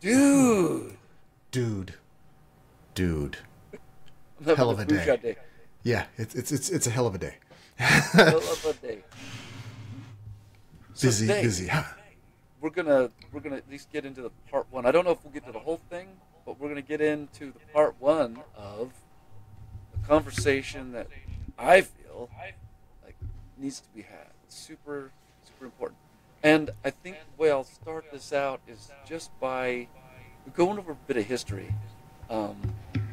Dude. Dude. I'm Hell having of a day. day. Yeah, it's a hell of a day. Hell of a day. So Busy, today, busy. we're gonna at least get into the part one. I don't know if we'll get to the whole thing, but we're gonna get into the part one of a conversation that I feel like needs to be had. It's super, super important. And I think the way I'll start this out is just by going over a bit of history.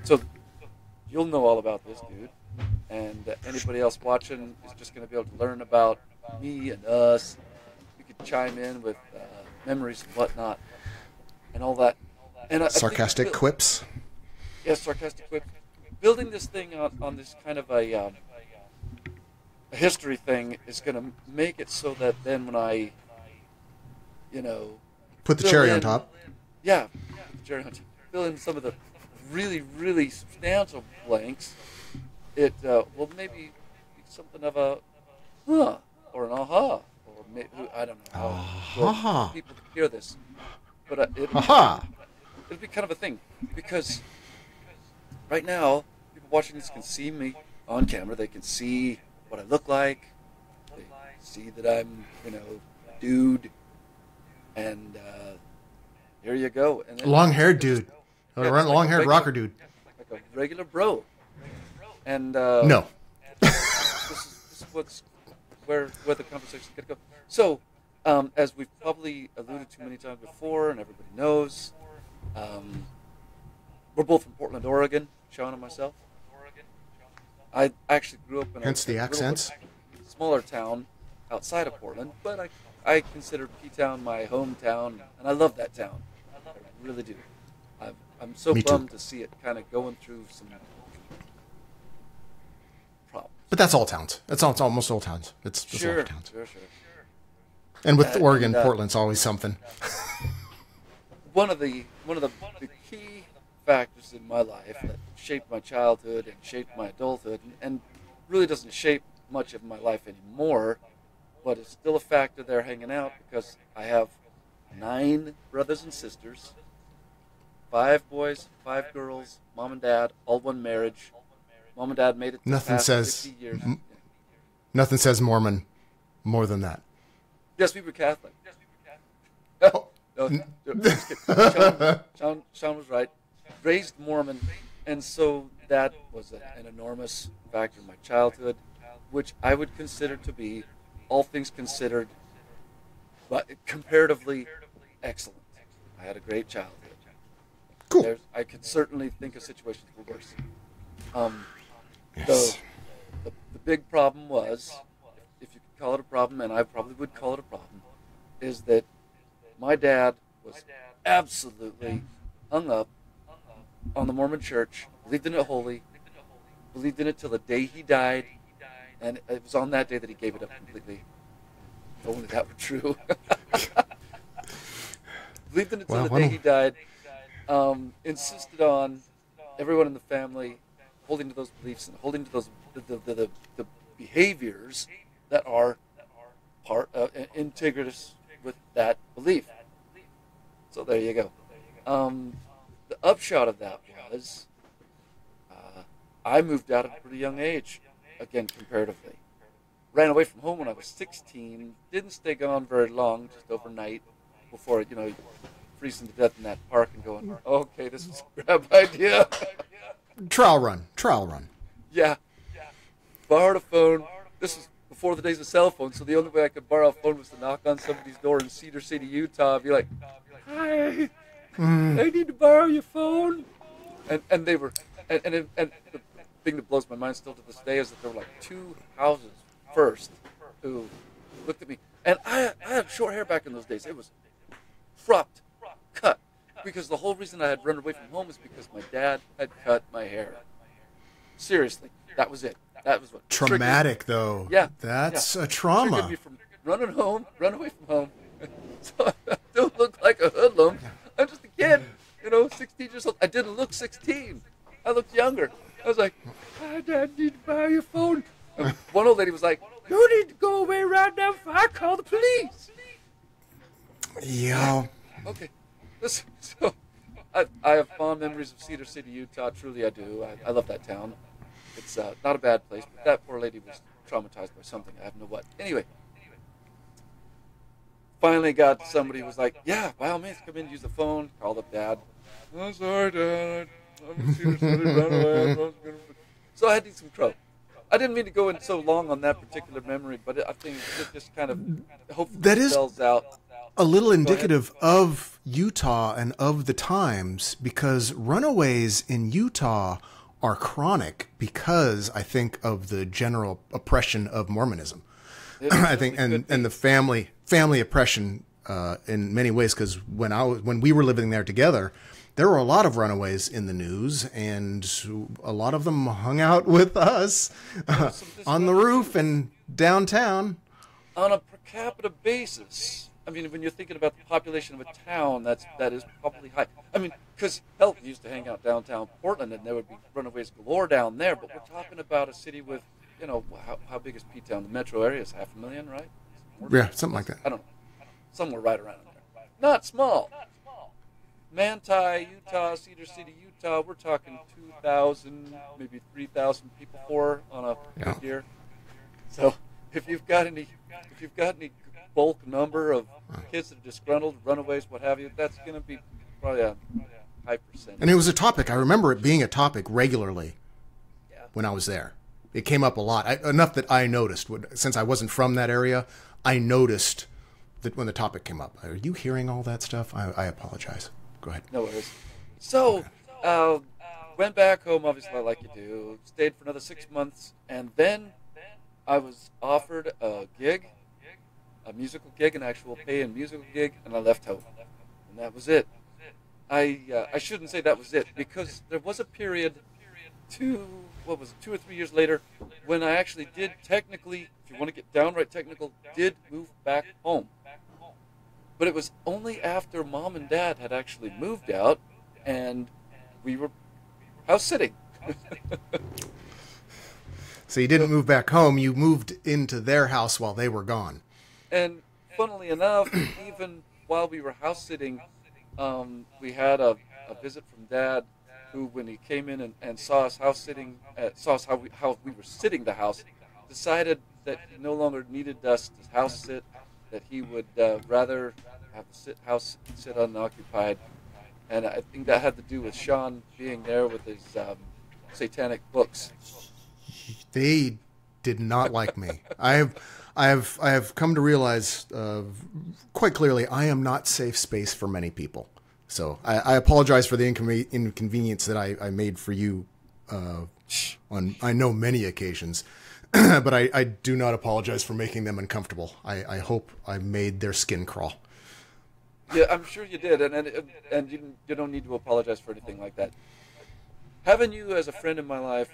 So you'll know all about this dude, and anybody else watching is just going to be able to learn about me and us. You could chime in with memories and whatnot, and all that. And I Sarcastic think quips. yes, sarcastic quips. Building this thing on this kind of a history thing is going to make it so that then when I, Put the fill cherry on in- top. Yeah, put the cherry on top. Fill in some of the really, really substantial blanks. It will maybe be something of a huh or an aha, or maybe, I don't know how people can hear this, but Aha! it'll be kind of a thing because right now people watching this can see me on camera. They can see what I look like. They see that I'm, dude, and here you go. And then Long-haired dude. Yeah, Long-haired like rocker dude. like a regular bro. And No. this is where the conversation's gonna go. So, as we've probably alluded to many times before, and everybody knows, we're both from Portland, Oregon. Sean and myself. I actually grew up in Hence the a little accents. bit smaller town outside of Portland, but I consider P-Town my hometown, and I love that town. I really do. I'm so Me too. bummed to see it kind of going through some problems. But that's all towns. It's almost all towns. It's just all Sure. towns. And And with Oregon, and, Portland's always something. one of the key factors in my life that shaped my childhood and shaped my adulthood, and really doesn't shape much of my life anymore, but it's still a factor there hanging out because I have 9 brothers and sisters, 5 boys, 5 girls, mom and dad, all one marriage. Mom and dad made it. Nothing past says 50 years. Nothing says Mormon more than that. Yes, we were Catholic. Oh. No, just kidding. Sean was right. Raised Mormon, and so that was an enormous factor in my childhood, which I would consider to be, all things considered, but comparatively excellent. I had a great childhood. Cool. I could certainly think of situations were worse. Yes. So the big problem was, if you could call it a problem, and I probably would call it a problem, is that my dad was absolutely hung up on the Mormon Church, believed in it wholly, believed in it till the day he died, and it was on that day that he gave it up completely. If only that were true. Believed in it till the day he died. Insisted on everyone in the family holding to those beliefs and holding to those the behaviors that are integritous with that belief. So there you go. The upshot of that was I moved out at a pretty young age, again comparatively. Ran away from home when I was 16. Didn't stay gone very long, just overnight, before freezing to death in that park and going, okay, this is a crap idea. Trial run. Yeah. Borrowed a phone. This was before the days of cell phones, so the only way I could borrow a phone was to knock on somebody's door in Cedar City, Utah, and be like, hi, I need to borrow your phone. And they were, and the thing that blows my mind still to this day is that there were like 2 houses first who looked at me. And I had short hair back in those days. It was cropped, cut, because the whole reason I had run away from home is because my dad had cut my hair. Seriously, that was it. That was what Traumatic, though. Yeah, That's a triggered trauma. me from run away from home. So I don't look like a hoodlum. I'm just a kid, 16 years old. I didn't look 16. I looked younger. I was like, I need to borrow your phone. And one old lady was like, you need to go away right now before I call the police. Yeah. Okay. So I have fond memories of Cedar City, Utah. Truly, I do. I love that town. It's not a bad place, but that poor lady was traumatized by something. I have no what. Anyway, finally got somebody who was like, yeah, by all means, come in, use the phone. Called up Dad. Oh, sorry, Dad. I'm in Cedar City, ran away. So I had to eat some crow. I didn't mean to go in so long on that particular memory, but I think it just kind of hopefully that is spells out. a little indicative of Utah and of the times, because runaways in Utah are chronic because I think of the general oppression of Mormonism. I think and the family oppression in many ways, because when we were living there together, there were a lot of runaways in the news, and a lot of them hung out with us on the roof and downtown. On a per capita basis, I mean, when you're thinking about the population of a town, that is probably high. I mean, because hell, we used to hang out downtown Portland, and there would be runaways galore down there. But we're talking about a city with, how big is P-Town? The metro area is 500,000, right? Yeah, something like that. I don't know, somewhere right around there. Not small. Manti, Utah, Cedar City, Utah, we're talking 2,000, maybe 3,000 people on a good year. So if you've got any bulk number of kids that are disgruntled, runaways, what have you, that's going to be probably a high percentage. And it was a topic. I remember it being a topic regularly when I was there. It came up a lot, enough that I noticed. Since I wasn't from that area, I noticed that when the topic came up. Are you hearing all that stuff? I apologize. Go ahead. No worries. So, went back home, obviously, like you do. Stayed for another 6 months, and then I was offered a gig, a musical gig, an actual pay-in musical gig, and I left home. And that was it. I shouldn't say that was it, because there was a period, 2 or 3 years later, when I actually did technically, if you want to get downright technical, did move back home. But it was only after Mom and Dad had actually moved out, and we were house sitting. So you didn't move back home, you moved into their house while they were gone. And funnily enough, even while we were house sitting, we had a visit from Dad, who, when he came in and saw us house sitting, saw us how we were sitting the house, decided that he no longer needed us to house sit, that he would rather have the house sit unoccupied. And I think that had to do with Sean being there with his satanic books. They did not like me. I have come to realize quite clearly I am not safe space for many people. So I apologize for the inconvenience that I made for you on I know many occasions. But I do not apologize for making them uncomfortable. I hope I made their skin crawl. Yeah, I'm sure you did, and you don't need to apologize for anything like that. Having you as a friend in my life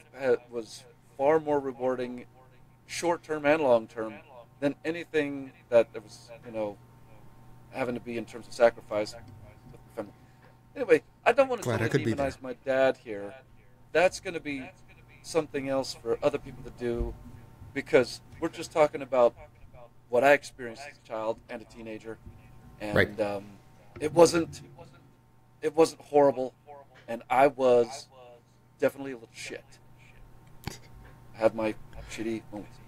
was far more rewarding, short-term and long-term, than anything that there was, having to be in terms of sacrifice. Anyway, I don't want to demonize my dad here. That's going to be something else for other people to do, because we're just talking about what I experienced as a child and a teenager, and right. It wasn't horrible, and I was definitely a little shit. I had my shitty moments.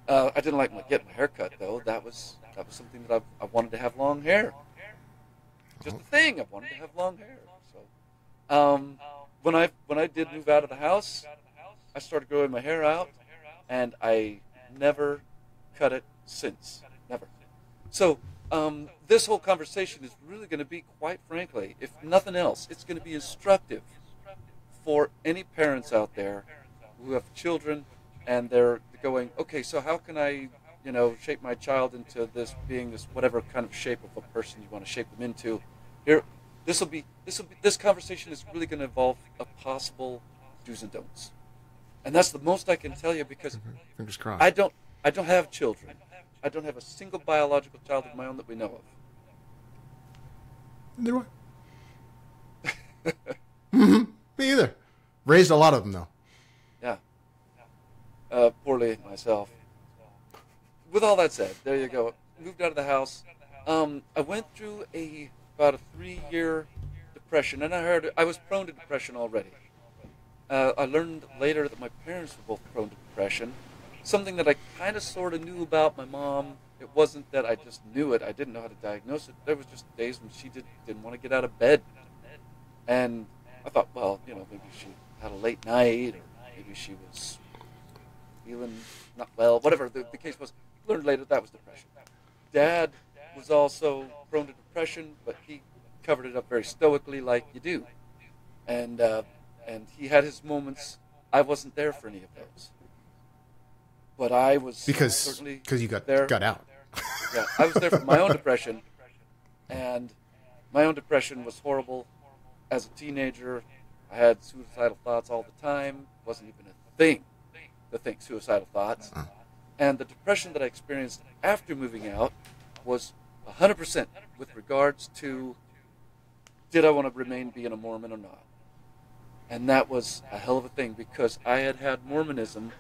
I didn't like getting my hair cut, though. That was something that I wanted to have long hair. Just a thing. I wanted to have long hair. So, when I did move out of the house, I started growing my hair out, and I never cut it since. Never. So, this whole conversation is really going to be, quite frankly, if nothing else, it's going to be instructive for any parents out there who have children, and they're going, okay, so how can I, shape my child into this whatever kind of shape of a person you want to shape them into. Here, this conversation is really going to involve a possible do's and don'ts, and that's the most I can tell you, because fingers crossed. I don't have children. I don't have a single biological child of my own that we know of. Neither do I. Me either. Raised a lot of them, though. Yeah. Poorly myself. With all that said, there you go. Moved out of the house. I went through a about a 3-year depression, and I was prone to depression already. I learned later that my parents were both prone to depression, something that I kind of sort of knew about my mom. It wasn't that I just knew it. I didn't know how to diagnose it. There was just days when she didn't want to get out of bed. And I thought, well, maybe she had a late night, or maybe she was feeling not well, whatever the case was. Learned later that was depression. Dad was also prone to depression, but he covered it up very stoically, like you do. And he had his moments. I wasn't there for any of those. But I was because you got out. Yeah, I was there for my own depression, and my own depression was horrible. As a teenager, I had suicidal thoughts all the time. Wasn't even a thing to think suicidal thoughts. And the depression that I experienced after moving out was 100% with regards to, did I want to remain being a Mormon or not? And that was a hell of a thing, because I had Mormonism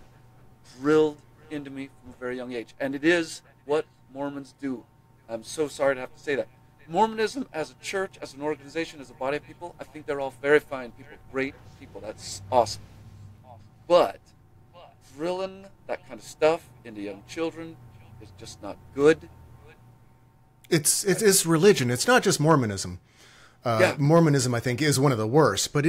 drilled into me from a very young age. And it is what Mormons do. I'm so sorry to have to say that. Mormonism as a church, as an organization, as a body of people, I think they're all very fine people, great people. That's awesome. But drilling that kind of stuff into young children is just not good. It's religion. It's not just Mormonism. Mormonism, I think, is one of the worst, but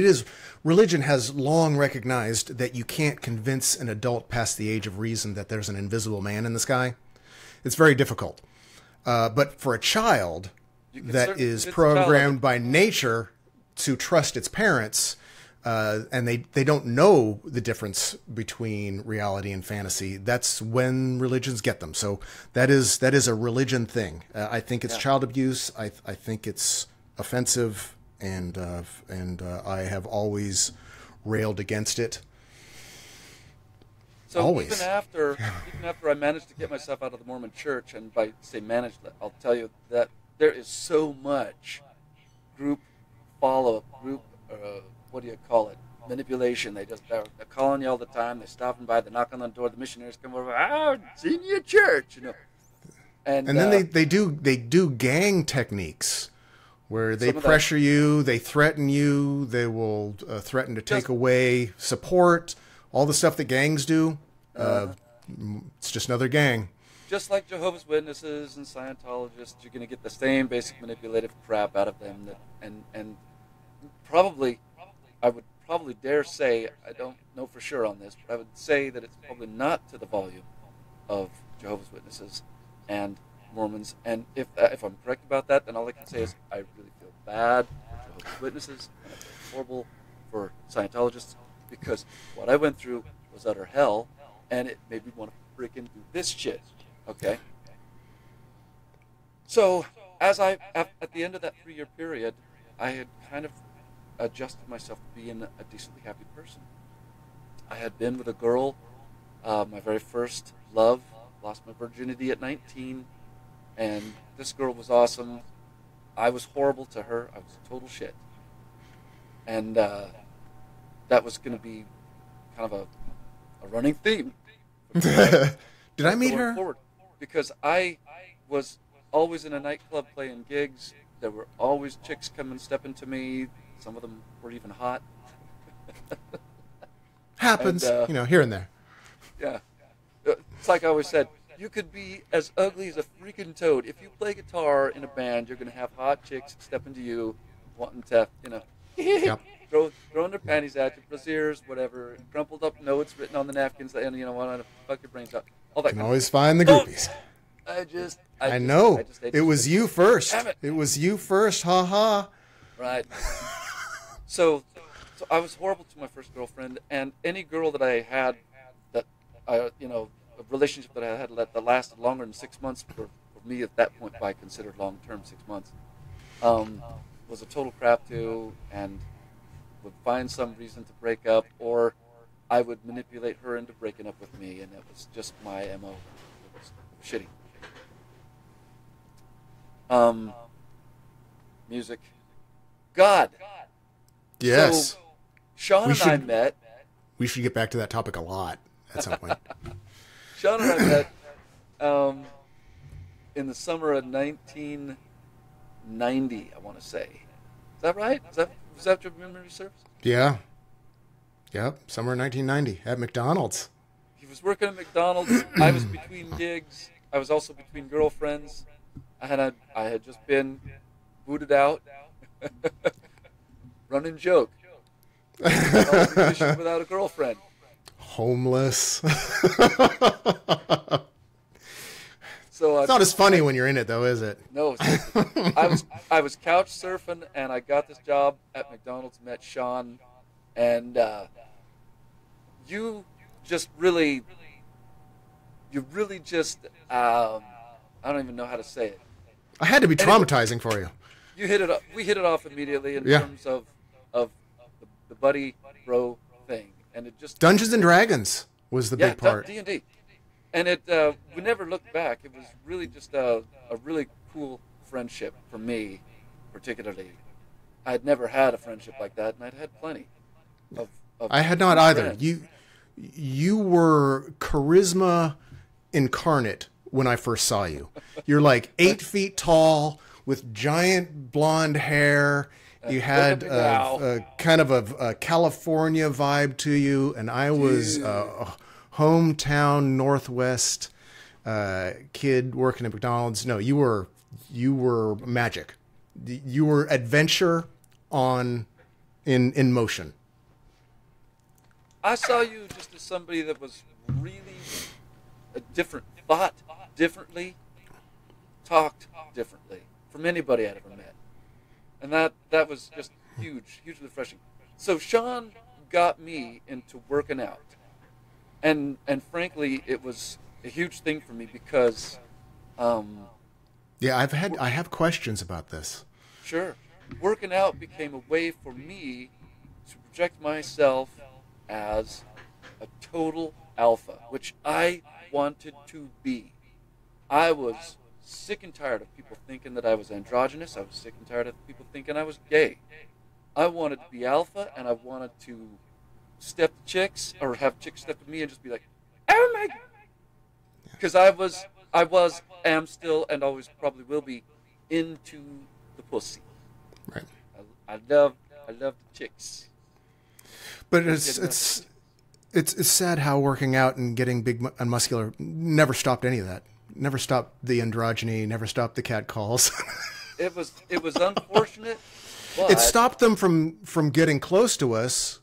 religion has long recognized that you can't convince an adult past the age of reason that there's an invisible man in the sky. It's very difficult. But for a child that is programmed by nature to trust its parents, and they don't know the difference between reality and fantasy, that's when religions get them. So that is a religion thing. I think it's child abuse. I think it's offensive, and I have always railed against it. So always. even after I managed to get myself out of the Mormon Church, and by say managed, I'll tell you that there is so much group follow-up, what do you call it? Manipulation. They're calling you all the time. They're stopping by. They're knocking on the door. The missionaries come over. I've seen you at church, And then they do gang techniques, where they pressure you, they threaten you, they will threaten to take away support, all the stuff that gangs do. It's just another gang. Just like Jehovah's Witnesses and Scientologists, you're going to get the same basic manipulative crap out of them. And probably, I would probably dare say, I don't know for sure on this, but I would say that it's probably not to the volume of Jehovah's Witnesses and Mormons. And if I'm correct about that, then all I can say is I really feel bad for Jehovah's Witnesses, and I feel horrible for Scientologists, because what I went through was utter hell, and it made me want to freaking do this shit. Okay? So, at the end of that 3-year period, I had kind of adjusted myself to being a decently happy person. I had been with a girl, my very first love, lost my virginity at 19, and this girl was awesome. I was horrible to her. I was total shit. And that was going to be kind of a running theme. Did I meet her? Forward. Because I was always in a nightclub playing gigs. There were always chicks coming, stepping to me. Some of them were even hot. Happens, and, here and there. Yeah. It's like I always said, you could be as ugly as a freaking toad. If you play guitar in a band, you're going to have hot chicks stepping to you, wanting to, Yep. throwing their panties at you, brassieres, whatever, crumpled up notes written on the napkins, and want to fuck your brains out. All that. You can always find the groupies. I know. It was you first. Damn it. It was you first. Ha ha. Right. So I was horrible to my first girlfriend, and any girl that I had that a relationship that I had that lasted longer than 6 months for me at that point, by considered long term, 6 months, was a total crap too, and would find some reason to break up, or I would manipulate her into breaking up with me, and it was just my MO. It was shitty. Music. God. Yes. So, Sean and I met. We should get back to that topic a lot at some point. Sean and I met in the summer of 19 1990, I want to say. Is that right? Was that your memory serves? Yeah. Yep. Somewhere in 1990 at McDonald's. He was working at McDonald's. I was between gigs. I was also between girlfriends. I had just been booted out. Running joke. Without a girlfriend. Homeless. So it's not as funny when you're in it, though, is it? No. I was couch surfing, and I got this job at McDonald's. Met Sean, and you really just I don't even know how to say it. I had to be traumatizing for you. You hit it up. We hit it off immediately in terms of the buddy bro thing, and it just Dungeons and Dragons was the big part. D&D, and it we never looked back. It was really just a really cool friendship for me, particularly. I had never had a friendship like that, and I'd had plenty of I had not either. friends. You were charisma incarnate when I first saw you. You're like 8 feet tall with giant blonde hair. You had a kind of a California vibe to you, and I was a hometown Northwest kid working at McDonald's. No, you were magic. You were adventure in motion. I saw you just as somebody that was really a different, thought differently, talked differently from anybody I'd ever met. And that was just hugely refreshing. So Sean got me into working out. And frankly, it was a huge thing for me because yeah, I have questions about this. Sure. Working out became a way for me to project myself as a total alpha, which I wanted to be. I was sick and tired of people thinking that I was androgynous. I was sick and tired of people thinking I was gay. I wanted to be alpha, and I wanted to step to chicks, or have chicks step to me and just be like, oh my God. Because am still, and always probably will be, into the pussy. Right. I love the chicks. But it's sad how working out and getting big and muscular never stopped any of that. Never stopped the androgyny. Never stopped the cat calls. It was unfortunate. But it stopped them from getting close to us.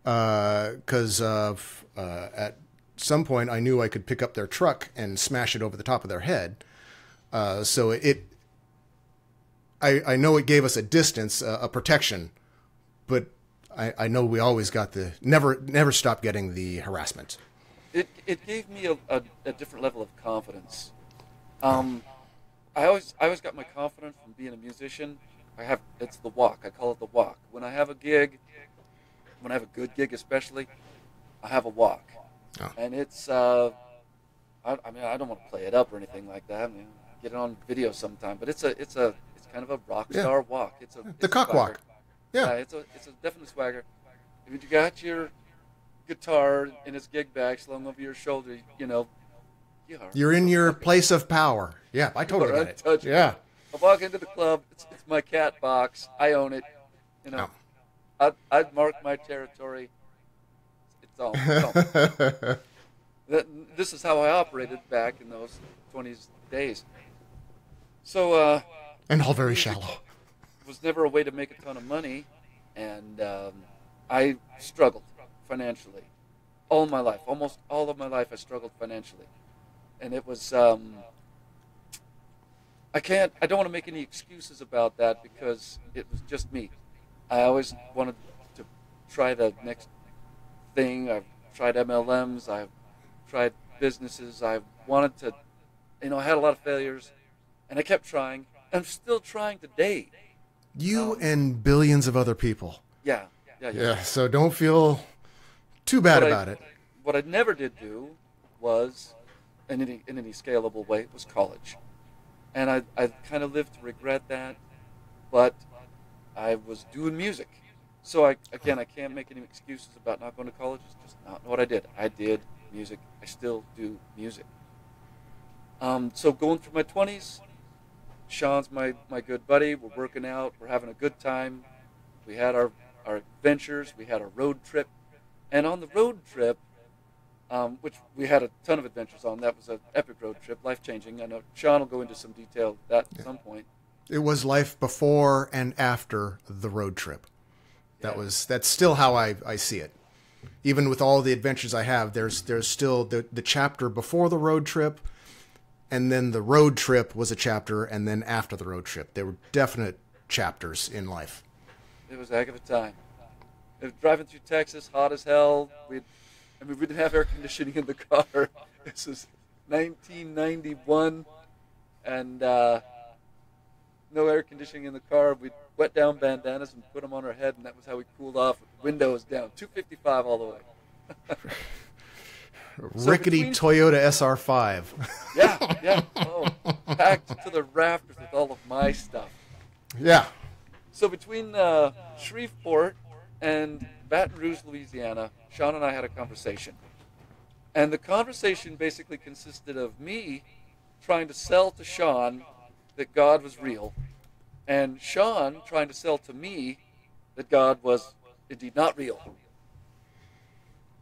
Because at some point I knew I could pick up their truck and smash it over the top of their head. So I know it gave us a distance, a protection, but I know we always got never stopped getting the harassment. It gave me a different level of confidence. I always got my confidence from being a musician. It's the walk. I call it the walk. When I have a gig, when I have a good gig especially, I have a walk. Oh. And it's I don't want to play it up or anything like that. I mean, get it on video sometime, but it's kind of a rock star walk. It's the cock swagger. walk. Yeah. It's a definite swagger. If you got your guitar in its gig bag slung over your shoulder, You're in your place of power. Yeah, I totally get it. Yeah. I walk into the club. It's my cat box. I own it. I'd mark my territory. It's all. This is how I operated back in those 20s days. So. And all very shallow. Was never a way to make a ton of money, and I struggled financially all my life. Almost all of my life, I struggled financially, and it was. I don't want to make any excuses about that because it was just me. I always wanted to try the next thing. I've tried MLMs. I've tried businesses. I wanted to, I had a lot of failures, and I kept trying. I'm still trying today. You and billions of other people. Yeah. So don't feel too bad about it. What I never did do was, in any scalable way, was college. And I kind of lived to regret that, but I was doing music. So I can't make any excuses about not going to college. It's just not what I did. I did music. I still do music. So going through my 20s, Sean's my good buddy. We're working out. We're having a good time. We had our adventures. We had a road trip. And on the road trip, which we had a ton of adventures on, that was an epic road trip, life-changing. I know Sean will go into some detail of that at some point. It was life before and after the road trip. That's still how I see it. Even with all the adventures I have, there's still the chapter before the road trip, and then the road trip was a chapter, and then after the road trip. There were definite chapters in life. It was a heck of a time. Driving through Texas, hot as hell. We didn't have air conditioning in the car. This was 1991, and no air conditioning in the car. We'd wet down bandanas and put them on our head, and that was how we cooled off with the windows down. 255 all the way. Rickety Toyota SR5. Yeah. Oh, packed to the rafters with all of my stuff. Yeah. So between Shreveport and Baton Rouge, Louisiana, Sean and I had a conversation. And the conversation basically consisted of me trying to sell to Sean that God was real, and Sean trying to sell to me that God was indeed not real.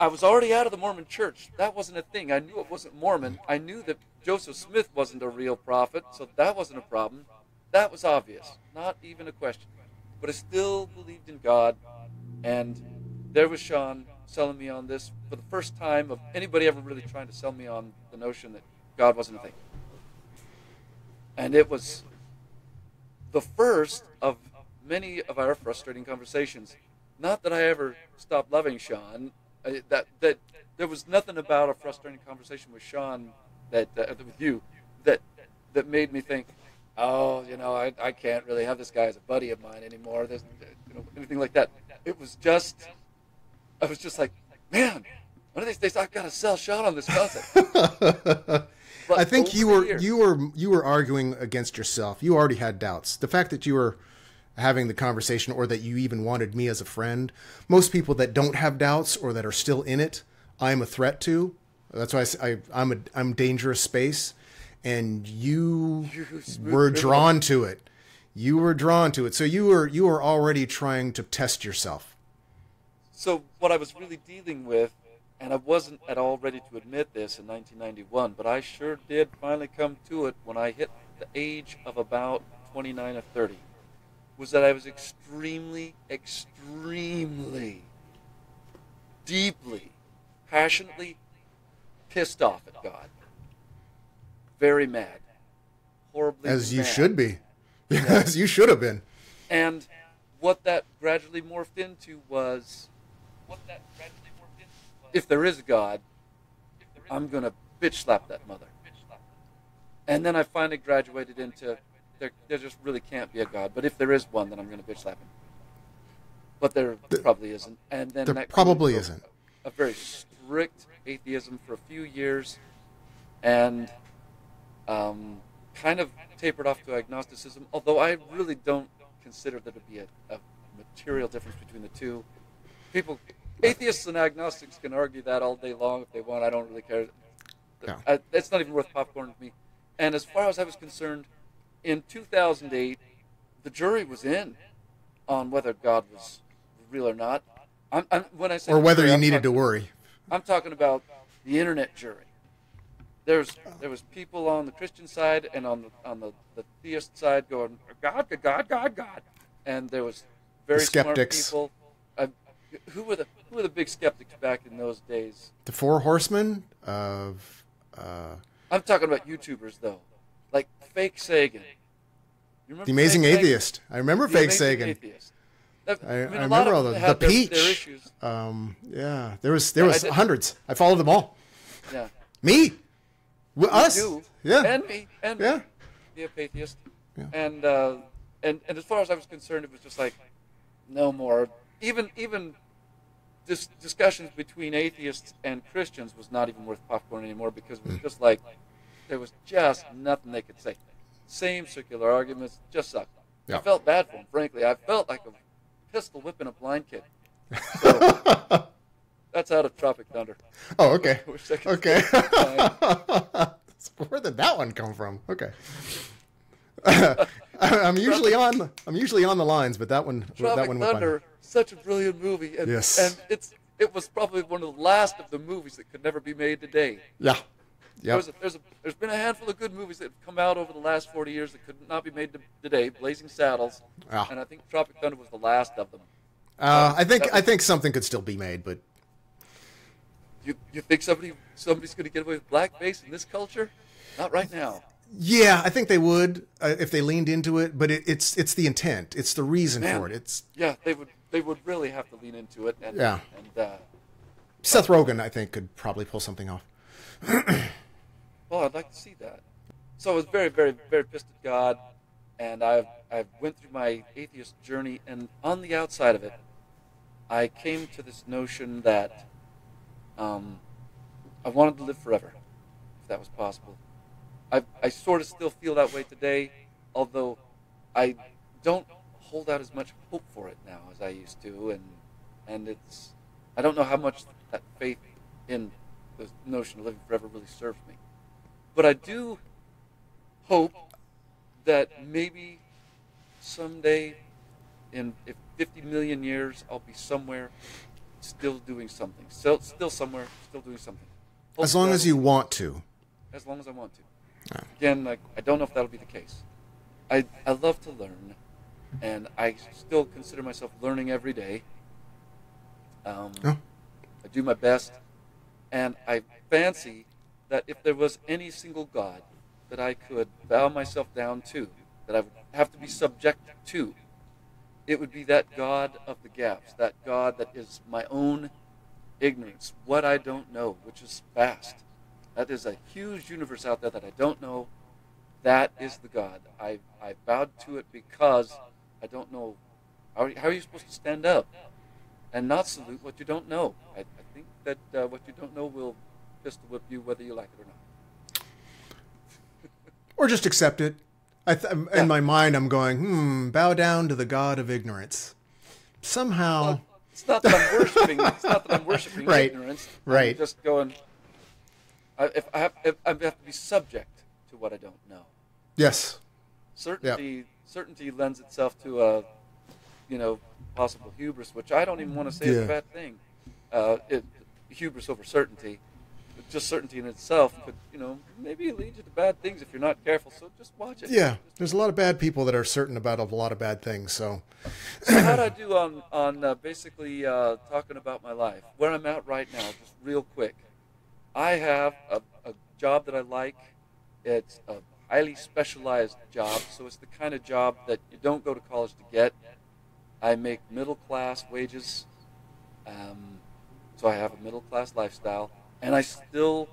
I was already out of the Mormon church. That wasn't a thing. I knew it wasn't Mormon. I knew that Joseph Smith wasn't a real prophet, so that wasn't a problem. That was obvious, not even a question. But I still believed in God, and there was Sean selling me on this for the first time of anybody ever really trying to sell me on the notion that God wasn't a thing. And it was the first of many of our frustrating conversations. Not that I ever stopped loving Sean. That there was nothing about a frustrating conversation with Sean with you that made me think, oh, I can't really have this guy as a buddy of mine anymore. There's, anything like that. I was just like, man, one of these days I've got to sell Sean on this concept. I think you were arguing against yourself. You already had doubts. The fact that you were having the conversation, or that you even wanted me as a friend, most people that don't have doubts or that are still in it, I'm a threat to. That's why I'm dangerous space, and you were drawn to it. You were drawn to it. So you were already trying to test yourself. So what I was really dealing with, and I wasn't at all ready to admit this in 1991, but I sure did finally come to it when I hit the age of about 29 or 30, was that I was extremely, extremely, deeply, passionately pissed off at God. Very mad. Horribly mad. As you should be. As you should have been. And what that gradually morphed into was, if there is a God, I'm going to bitch slap that mother. And then I finally graduated into, there just really can't be a God. But if there is one, then I'm going to bitch slap him. But there probably isn't. And then there that probably isn't. A very strict atheism for a few years, and kind of tapered off to agnosticism, although I really don't consider there to be a material difference between the two. Atheists and agnostics can argue that all day long if they want. I don't really care. Yeah. It's not even worth popcorn to me. And as far as I was concerned, in 2008, the jury was in on whether God was real or not. When I say or whether jury, you needed to worry. I'm talking about the internet jury. There was people on the Christian side and on the theist side going, God, God, God, God. And there was very smart people. Who were the big skeptics back in those days? The Four Horsemen of. I'm talking about YouTubers though, like Fake Sagan. You remember the Amazing Fake Atheist. Sagan? I remember The Fake Amazing Sagan. Atheist. I remember all the Peach. Their issues. Yeah, there was hundreds. I followed them all. Yeah. Me. Us. You. Yeah. And me. And yeah. the atheist. Yeah. And as far as I was concerned, it was just like, no more. Even discussions between atheists and Christians was not even worth popcorn anymore, because it was just like, there was just nothing they could say. Same circular arguments, just sucked. Yeah. I felt bad for them, frankly. I felt like a pistol whipping a blind kid. So, that's out of Tropic Thunder. Oh, okay. Okay. Fine. Where did that one come from? Okay. I'm usually on the lines, but that one Tropic went Thunder, such a brilliant movie, and Yes. and it was probably one of the last of the movies that could never be made today. Yeah. Yep. There's been a handful of good movies that have come out over the last 40 years that could not be made today. Blazing Saddles, Yeah. and I think Tropic Thunder was the last of them. I think something could still be made, but You think somebody's going to get away with blackface in this culture? Not right now. yeah, I think they would if they leaned into it. But it's the intent, it's the reason Man. for it. It's They would really have to lean into it. And, Yeah. And Seth Rogen, I think, could probably pull something off. well, I'd like to see that. So I was very, very, very pissed at God, and I went through my atheist journey, and on the outside of it, I came to this notion that I wanted to live forever, if that was possible. I sort of still feel that way today, although I don't hold out as much hope for it now as I used to, and I don't know how much that faith in the notion of living forever really serves me. But I do hope that maybe someday, in 50 million years, I'll be somewhere still doing something. Still somewhere, still doing something. As long as you want to. As long as I want to. Yeah. Again, I don't know if that'll be the case. I love to learn, and I still consider myself learning every day. I do my best, and I fancy that if there was any single God that I could bow myself down to, that I would have to be subject to, it would be that God of the gaps, that God that is my own ignorance, what I don't know, which is vast. That is a huge universe out there that I don't know. That is the God. I bowed to it because I don't know. How are you supposed to stand up and not salute what you don't know? I think that what you don't know will pistol whip you whether you like it or not. Or just accept it. In my mind, I'm going, bow down to the God of ignorance. Somehow. Well, it's not that I'm worshiping. It's not that I'm worshiping Right. ignorance. Right. I'm just going. I have to be subject to what I don't know. Yes. Certainty lends itself to a, possible hubris, which I don't even want to say is a bad thing. Hubris over certainty. But just certainty in itself could, maybe lead you to bad things if you're not careful. So just watch it. Yeah. There's a lot of bad people that are certain about a lot of bad things. So how'd I do on basically talking about my life? Where I'm at right now, just real quick. I have a job that I like. It's a highly specialized job, so it's the kind of job that you don't go to college to get. I make middle-class wages, so I have a middle-class lifestyle, and I still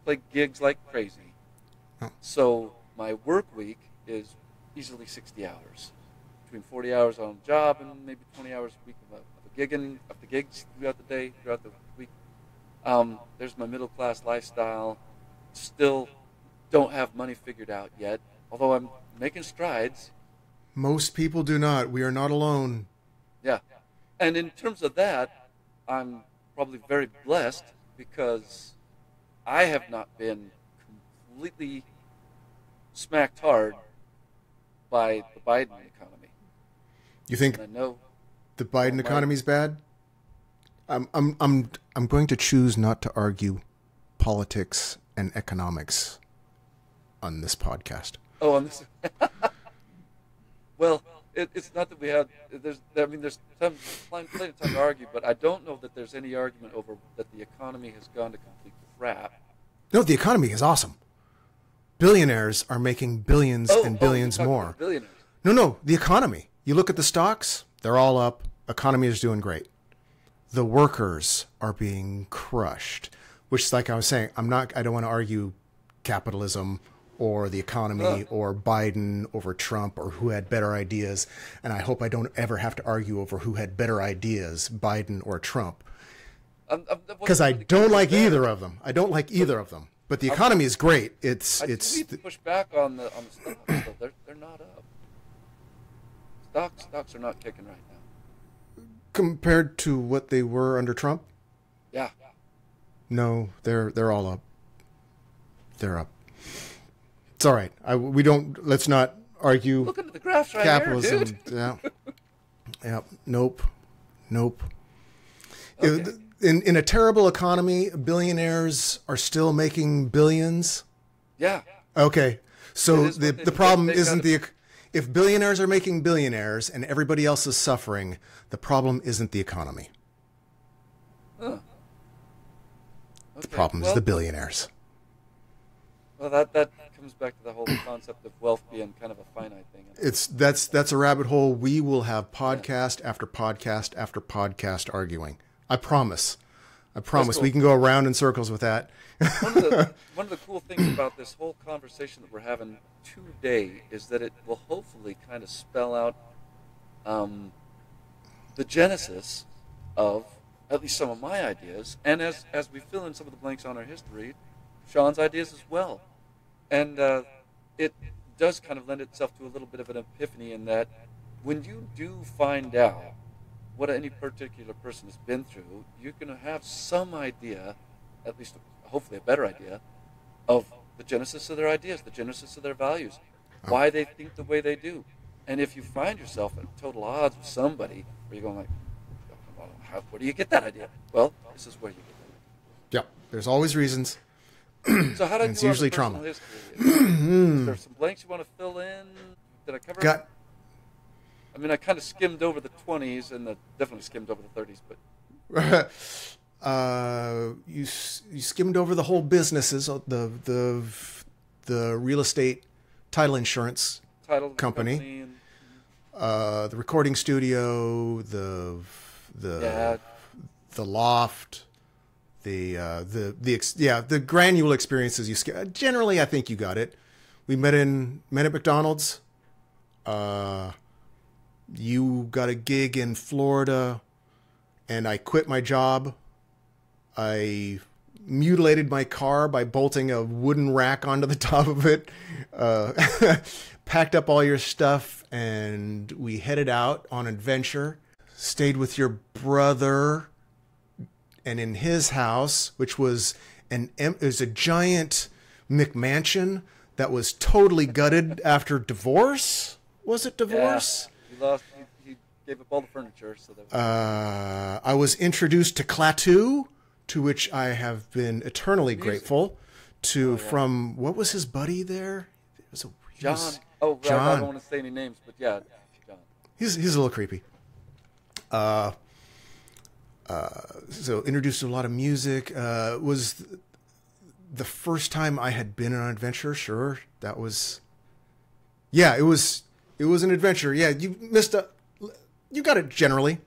play gigs like crazy. So my work week is easily 60 hours, between 40 hours on a job and maybe 20 hours a week of the gigs throughout the day, throughout the week. There's my middle-class lifestyle. Still don't have money figured out yet, although I'm making strides. most people do not. We are not alone. Yeah. And in terms of that, I'm probably very blessed because I have not been completely smacked hard by the Biden economy. You think And I know the Biden economy's bad? I'm going to choose not to argue politics and economics on this podcast. Oh, on this. Well, it's not that we have. There's plenty of time to argue, but I don't know that there's any argument over that the economy has gone to complete crap. No, the economy is awesome. Billionaires are making billions and billions more. Billionaires. No, the economy. You look at the stocks, they're all up. Economy is doing great. The workers are being crushed, which is like I was saying, I don't want to argue capitalism or the economy or Biden over Trump or who had better ideas. And I hope I don't ever have to argue over who had better ideas, Biden or Trump. Because I don't like either of them. I don't like either of them. But the economy is great. I need to push back on the stocks. Though. They're not up. Stocks are not kicking right now. Compared to what they were under Trump? Yeah. No, they're all up. They're up. It's all right. Let's not argue Looking at the graphs right capitalism. here, dude. Yeah. Nope. Okay. In a terrible economy, billionaires are still making billions. Yeah. Okay. So the problem they've isn't got if billionaires are making billionaires and everybody else is suffering, the problem isn't the economy. Huh. The problem is the billionaires. Well, that comes back to the whole concept of wealth being kind of a finite thing. That's a rabbit hole. We will have podcast after podcast after podcast arguing. I promise. Cool. We can go around in circles with that. One of the cool things about this whole conversation that we're having today is that it will hopefully kind of spell out the genesis of at least some of my ideas, and as we fill in some of the blanks on our history, Sean's ideas as well. And it does kind of lend itself to a little bit of an epiphany in that when you do find out what any particular person has been through, you're going to have some idea, at least hopefully a better idea, of the genesis of their ideas, the genesis of their values, why they think the way they do. And if you find yourself at total odds with somebody, where you're going like, where do you get that idea? Well, this is where you get it. Yeah, there's always reasons. So how do I do it's usually trauma. Is there some blanks you want to fill in? Did I cover? I mean, I kind of skimmed over the 20s and definitely skimmed over the 30s, but you skimmed over the whole businesses, the real estate title insurance company and, the recording studio, the loft, the granular experiences you generally I think you got it. We met at McDonald's. You got a gig in Florida, and I quit my job. I mutilated my car by bolting a wooden rack onto the top of it. Packed up all your stuff, and we headed out on adventure. Stayed with your brother, and in his house, which was it was a giant McMansion that was totally gutted after divorce. Was it divorce? Yeah. He gave up all the furniture. So that I was introduced to Klaatu, to which I have been eternally grateful. From what was his buddy there? It was John. John. I don't want to say any names, but yeah, John. He's a little creepy. So introduced to a lot of music. Was the first time I had been on an adventure. Sure, that was. Yeah, it was an adventure. Yeah, you got it generally.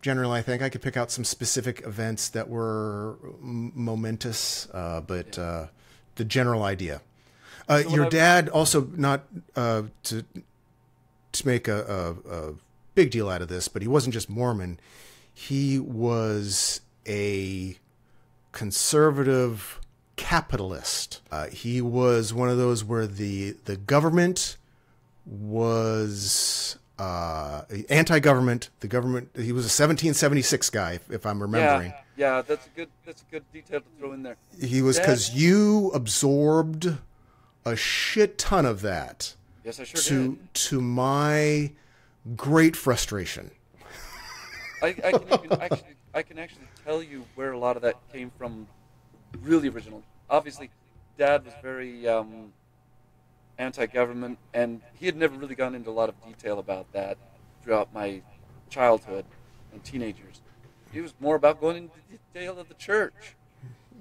Generally, I think I could pick out some specific events that were momentous, but the general idea. Your dad also, not to make a big deal out of this, but he wasn't just Mormon. He was a conservative capitalist. He was one of those where the government was anti-government. The government. He was a 1776 guy, if I'm remembering. Yeah, that's a good detail to throw in there. He was, because you absorbed a shit ton of that. Yes, I sure did. To my great frustration. I can actually tell you where a lot of that came from. Really original. Obviously, Dad was very anti-government, and he had never really gone into a lot of detail about that throughout my childhood and teenagers. He was more about going into detail of the church.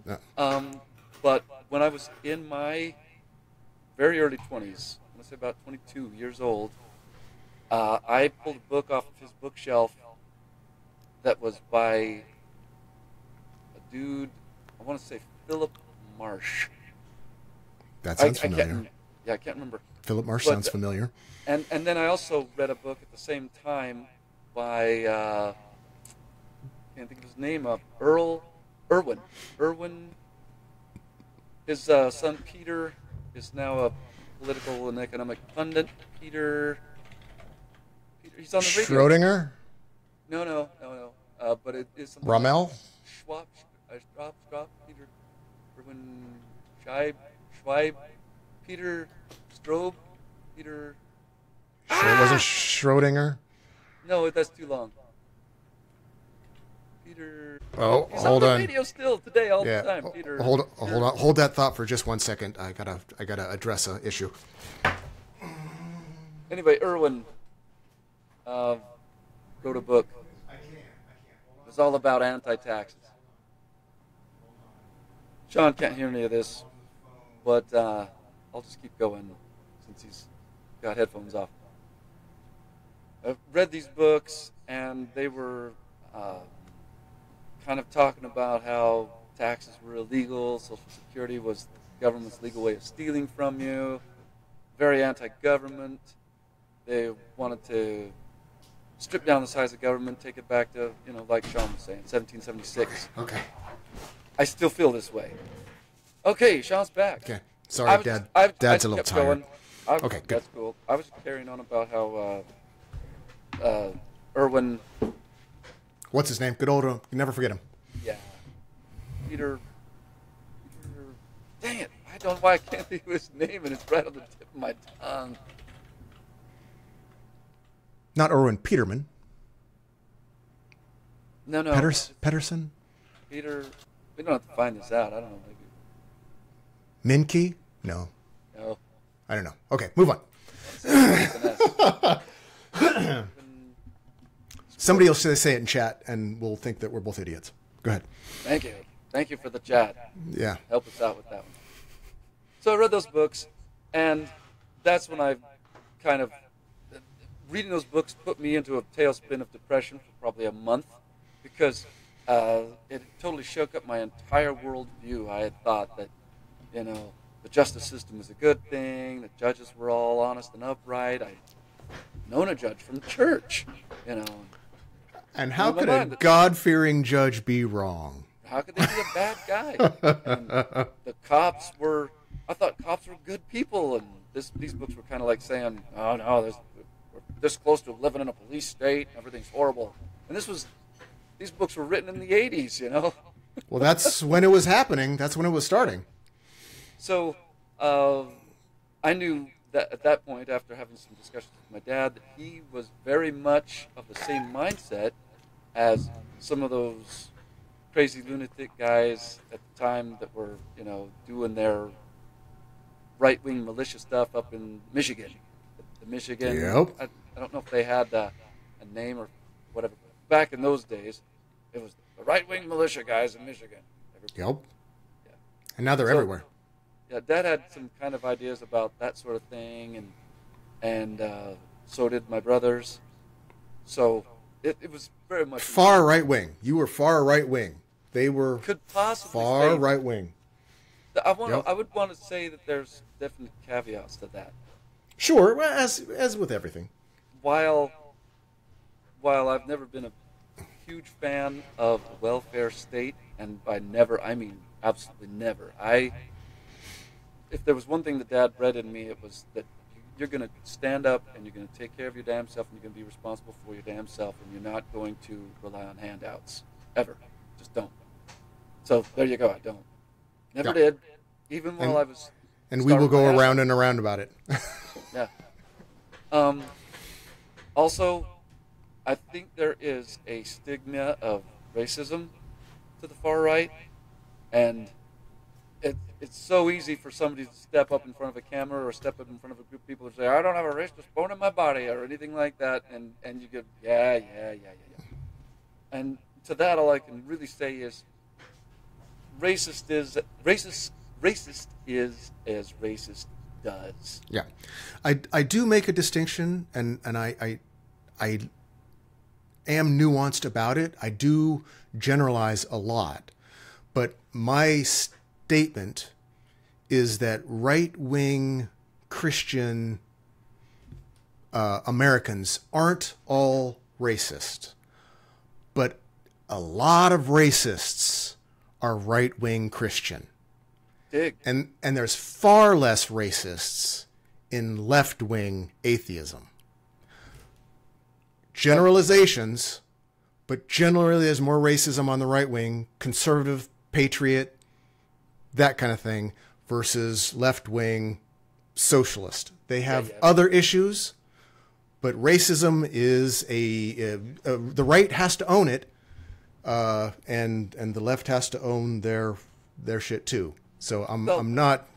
Yeah. But when I was in my very early 20s, I want to say about 22 years old, I pulled a book off of his bookshelf that was by a dude, I want to say Philip Marsh. That sounds familiar. I can't remember. Philip Marsh sounds familiar. And then I also read a book at the same time by, can't think of his name, Irwin. His son Peter is now a political and economic pundit. Peter, he's on the radio. Schrodinger? No. But it is something Rommel? Schwab, Peter, Irwin, Schweib, Peter Strobe. Peter. Sure, it wasn't Schrodinger. No, that's too long. Peter. Oh, He's hold on the on. radio still today all Yeah, the time. Peter. hold on. Hold that thought for just 1 second. I gotta address a issue. Anyway, Irwin wrote a book. It was all about anti-taxes. Sean can't hear any of this, but I'll just keep going since he's got headphones off. I've read these books, and they were kind of talking about how taxes were illegal, Social Security was the government's legal way of stealing from you, very anti-government. They wanted to strip down the size of government, take it back to, like Sean was saying, 1776. Okay. I still feel this way. Okay, Sean's back. Okay. Sorry, Dad's a little tired. Okay, good. That's cool. I was carrying on about how Irwin... What's his name? Good old... You never forget him. Yeah. Peter... Dang it. I don't know why I can't think of his name, and it's right on the tip of my tongue. Not Erwin Peterman. No. Pedersen? Peter... We don't have to find this out. I don't know. Maybe. Minke? No. No. I don't know. Okay, move on. Somebody will say it in chat, and we'll think that we're both idiots. Go ahead. Thank you. Thank you for the chat. Yeah. Help us out with that one. So I read those books, and that's when I kind of... Reading those books put me into a tailspin of depression for probably a month, because it totally shook up my entire worldview. I had thought that, the justice system was a good thing, that judges were all honest and upright. I'd known a judge from church, And how could a God-fearing judge be wrong? How could they be a bad guy? And the cops were... I thought cops were good people, and these books were kind of like saying, oh, no, we're this close to living in a police state, everything's horrible. And these books were written in the 80s, Well, that's when it was happening. That's when it was starting. So I knew that at that point, after having some discussions with my dad, that he was very much of the same mindset as some of those crazy lunatic guys at the time that were, doing their right-wing militia stuff up in Michigan. The Michigan, yep. I don't know if they had a name or whatever. Back in those days, it was the right-wing militia guys in Michigan. Yep. Yeah. And now they're everywhere. Yeah, Dad had some kind of ideas about that sort of thing, and so did my brothers. So it was very much far right wing. You were far right wing. They were could possibly far right wing. I would want to say that there's definite caveats to that. Sure, well, as with everything. While I've never been a huge fan of the welfare state, and by never I mean absolutely never. If there was one thing that Dad bred in me, it was that you're going to stand up and you're going to take care of your damn self, and you're going to be responsible for your damn self, and you're not going to rely on handouts ever. Just don't. So there you go. I don't. Never did. Even while I was. And we will go around and around about it. Yeah. Also, I think there is a stigma of racism to the far right, and it's so easy for somebody to step up in front of a camera or step up in front of a group of people and say, I don't have a racist bone in my body or anything like that, and you go, yeah. And to that, all I can really say is racist is as racist does. Yeah. I do make a distinction, and I am nuanced about it. I do generalize a lot. But my statement is that right-wing Christian Americans aren't all racist. But a lot of racists are right-wing Christian. Dig. And there's far less racists in left-wing atheism. Generalizations, but generally there's more racism on the right wing, conservative, patriot, that kind of thing, versus left wing, socialist. They have other issues, but racism is the right has to own it, and the left has to own their shit too. So I'm not.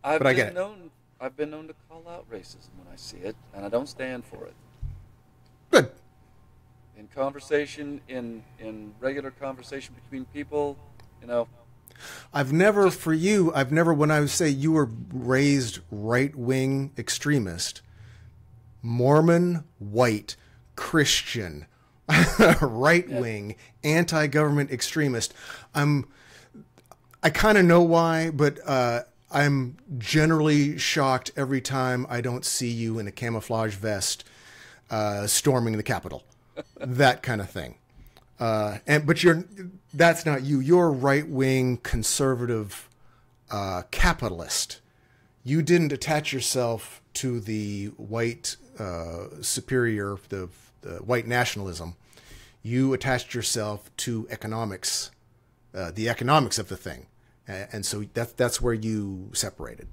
But I get it. I've been known to call out racism when I see it, and I don't stand for it. Good. In conversation, in regular conversation between people, you know. I've never, when I say you were raised right-wing extremist, Mormon, white, Christian, right-wing, anti-government extremist, I kind of know why, but I'm generally shocked every time I don't see you in a camouflage vest storming the Capitol. That kind of thing. But that's not you. You're right-wing conservative capitalist. You didn't attach yourself to the white superior, the white nationalism. You attached yourself to economics, the economics of the thing, and so that's where you separated.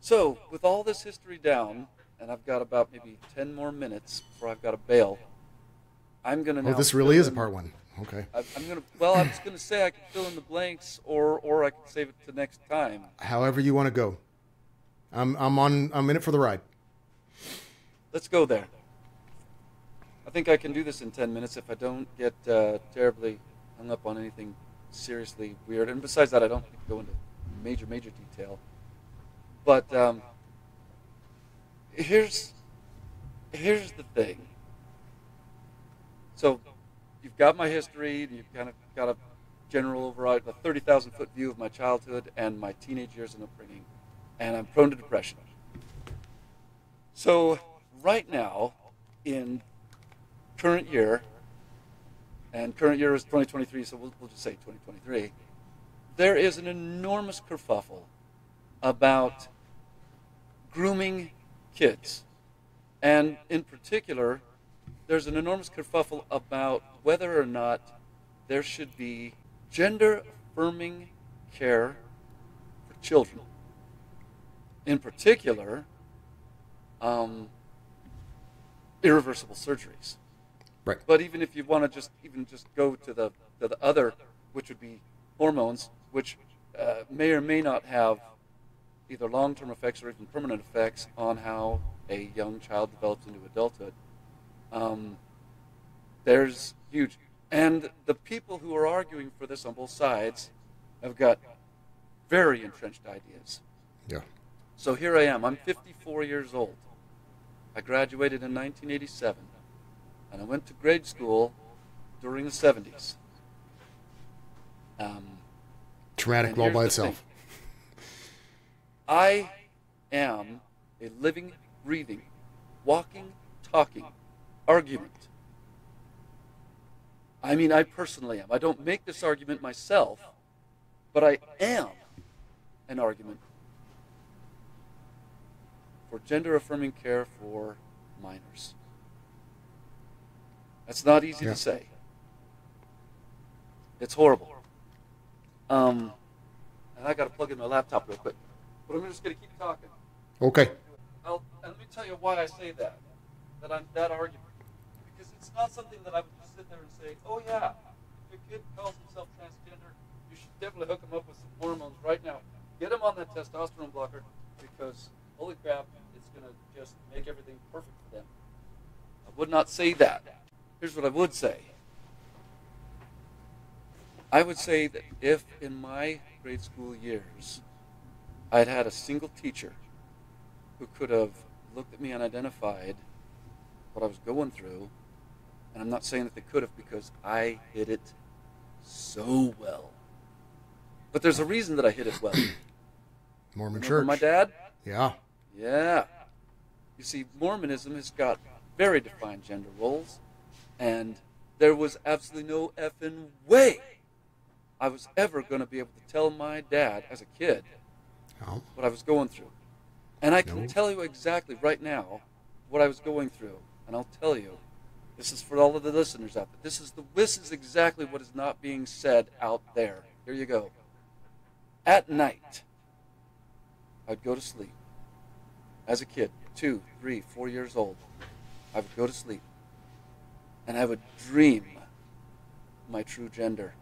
So, with all this history down, and I've got about maybe 10 more minutes before I've got to bail, I'm going to now... Oh, this really is a part one. Okay. I was going to say I can fill in the blanks, or I can save it to next time. However you want to go. I'm in it for the ride. Let's go there. I think I can do this in 10 minutes if I don't get terribly hung up on anything seriously weird. And besides that, I don't need to go into major detail. But here's the thing. So you've got my history, you've kind of got a general overall, a 30,000-foot view of my childhood and my teenage years and upbringing, and I'm prone to depression. So right now, in current year, and current year is 2023, so we'll just say 2023, there is an enormous kerfuffle about grooming kids. And in particular, there's an enormous kerfuffle about whether or not there should be gender-affirming care for children. In particular, irreversible surgeries. Right. But even if you want to just go to the other, which would be hormones, which may or may not have either long-term effects or even permanent effects on how a young child develops into adulthood. There's huge. And the people who are arguing for this on both sides have got very entrenched ideas. Yeah. So here I am. I'm 54 years old. I graduated in 1987. And I went to grade school during the 70s. Traumatic all by itself. I am a living, breathing, walking, talking argument. I mean, I personally am. I don't make this argument myself, but I am an argument for gender-affirming care for minors. That's not easy to say. It's horrible. And I got to plug in my laptop real quick. But I'm just going to keep talking. Okay. And let me tell you why I say that I'm that argument. Because it's not something that I would just sit there and say, oh yeah, if your kid calls himself transgender, you should definitely hook him up with some hormones right now. Get him on that testosterone blocker because, holy crap, it's going to just make everything perfect for them. I would not say that. Here's what I would say. I would say that if in my grade school years I'd had a single teacher who could have looked at me and identified what I was going through, and I'm not saying that they could have because I hid it so well. But there's a reason that I hid it well. Mormon Remember church. my dad? Yeah. Yeah. You see, Mormonism has got very defined gender roles, and there was absolutely no effing way I was ever going to be able to tell my dad as a kid what I was going through. And I can tell you exactly right now what I was going through. And I'll tell you, this is for all of the listeners out there. This is exactly what is not being said out there. Here you go. At night, I'd go to sleep. As a kid, 2, 3, 4 years old, I would go to sleep, and I would dream my true gender.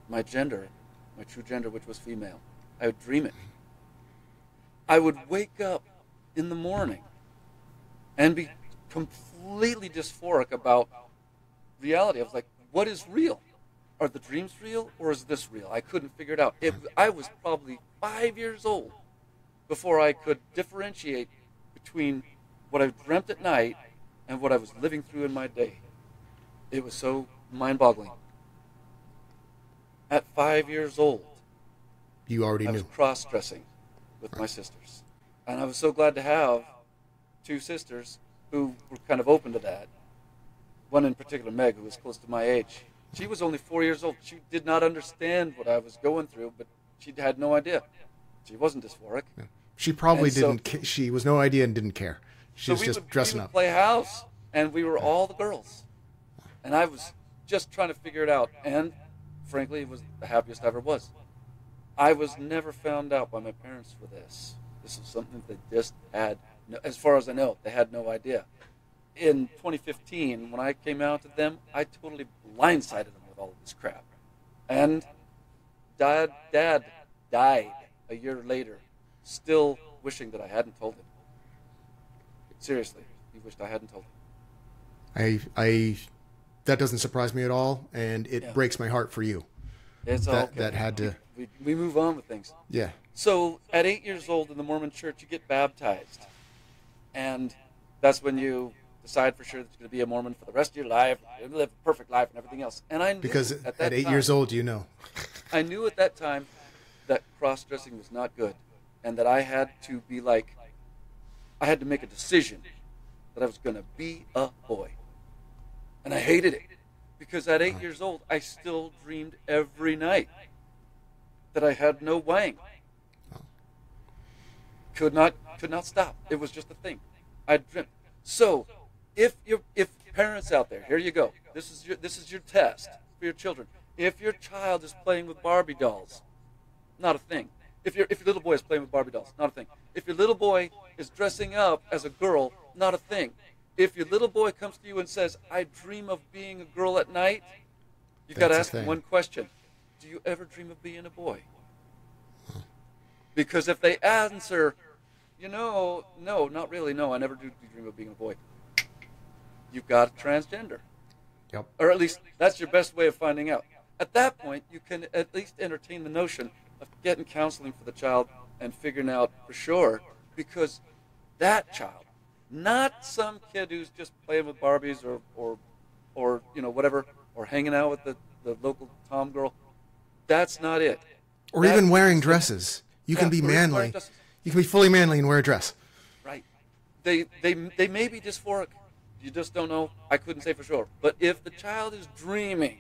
My true gender, which was female. I would dream it. I would wake up in the morning and be completely dysphoric about reality. I was like, what is real? Are the dreams real, or is this real? I couldn't figure it out. I was probably 5 years old before I could differentiate between what I dreamt at night and what I was living through in my day. It was so mind-boggling. At 5 years old, you already I knew. was cross-dressing with my sisters. And I was so glad to have 2 sisters who were kind of open to that. One in particular, Meg, who was close to my age. She was only 4 years old. She did not understand what I was going through, but she had no idea. She wasn't dysphoric. Yeah. She probably didn't. She was no idea and didn't care. She was just dressing up. We would play house, and we were all the girls. And I was just trying to figure it out. And frankly, it was the happiest I ever was. I was never found out by my parents for this. This was something they just had, as far as I know, they had no idea. In 2015, when I came out to them, I totally blindsided them with all of this crap. And Dad died a year later, still wishing that I hadn't told him. Seriously, he wished I hadn't told him. That doesn't surprise me at all, and it breaks my heart for you. It's all okay. That had to. We move on with things. Yeah. So at 8 years old in the Mormon church, you get baptized, and that's when you decide for sure that you're going to be a Mormon for the rest of your life, and live a perfect life and everything else. And I knew because at at 8 years old, you know. I knew at that time that cross-dressing was not good, and that I had to be like, I had to make a decision that I was going to be a boy. And I hated it, because at 8 years old, I still dreamed every night that I had no wang. Could not stop. It was just a thing. I dreamt. So, if parents out there, here you go. This is your test for your children. If your child is playing with Barbie dolls, not a thing. If your little boy is playing with Barbie dolls, not a thing. If your little boy is dressing up as a girl, not a thing. If your little boy comes to you and says, I dream of being a girl at night, you got to ask him one question. Do you ever dream of being a boy? Because if they answer, no, not really, no, I never do dream of being a boy, you've got a transgender. Yep. Or at least that's your best way of finding out. At that point, you can at least entertain the notion of getting counseling for the child and figuring out for sure, because that child, not some kid who's just playing with Barbies or whatever, or hanging out with the local tom girl, that's not it. Or even wearing dresses. You can be manly. You can be fully manly and wear a dress. Right. They may be dysphoric. You just don't know. I couldn't say for sure. But if the child is dreaming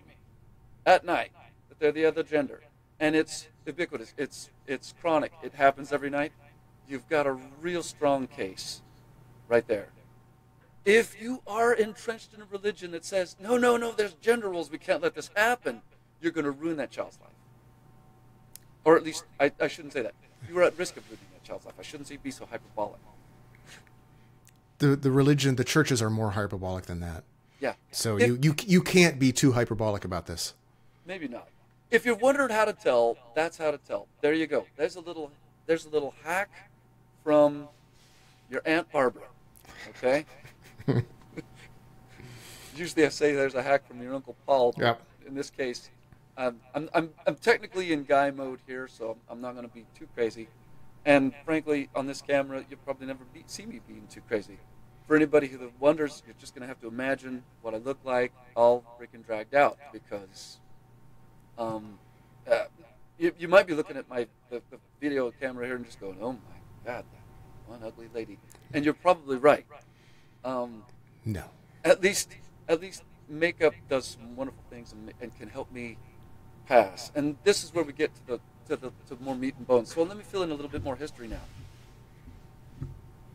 at night that they're the other gender, and it's ubiquitous, it's chronic, it happens every night, you've got a real strong case right there. If you are entrenched in a religion that says, no, there's gender roles, we can't let this happen, you're going to ruin that child's life. Or at least, I shouldn't say that. You are at risk of ruining that child's life. I shouldn't say be so hyperbolic. The religion, the churches are more hyperbolic than that. Yeah. So you can't be too hyperbolic about this. Maybe not. If you're wondering how to tell, that's how to tell. There you go. There's a little hack from your Aunt Barbara. Okay? Usually I say there's a hack from your Uncle Paul. Yep. In this case, I'm technically in guy mode here, so I'm not going to be too crazy. And frankly, on this camera, you'll probably never see me being too crazy. For anybody who wonders, you're just going to have to imagine what I look like, all freaking dragged out, because you might be looking at the video camera here and just going, oh my God, that one ugly lady. And you're probably right. No. At least makeup does some wonderful things and can help me pass. And this is where we get to more meat and bones. So let me fill in a little bit more history now.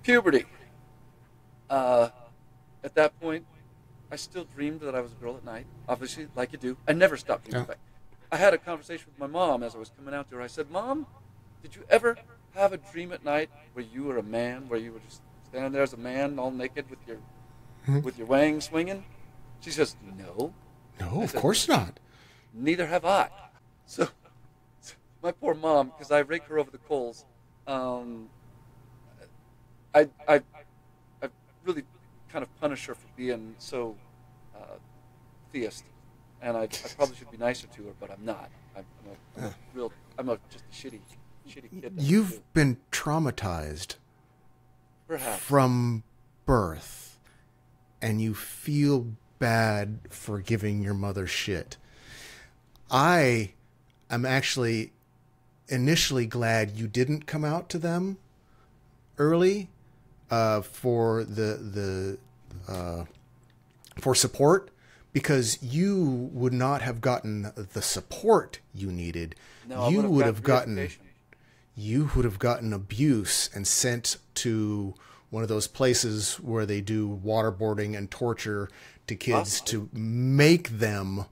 Puberty. At that point, I still dreamed that I was a girl at night. Obviously, like you do. I never stopped dreaming. I had a conversation with my mom as I was coming out to her. I said, Mom, did you ever have a dream at night where you were a man, where you were just standing there as a man, all naked with your wang swinging? She says, no. No, of course not. Neither have I. So my poor mom, because I rake her over the coals, I really kind of punish her for being so theist, and I probably should be nicer to her, but I'm not. I'm just a shitty kid. You've been traumatized, perhaps, from birth, and you feel bad for giving your mother shit. I am actually initially glad you didn't come out to them early for for support, because you would not have gotten the support you needed. No, you would have gotten abuse and sent to one of those places where they do waterboarding and torture to kids to make them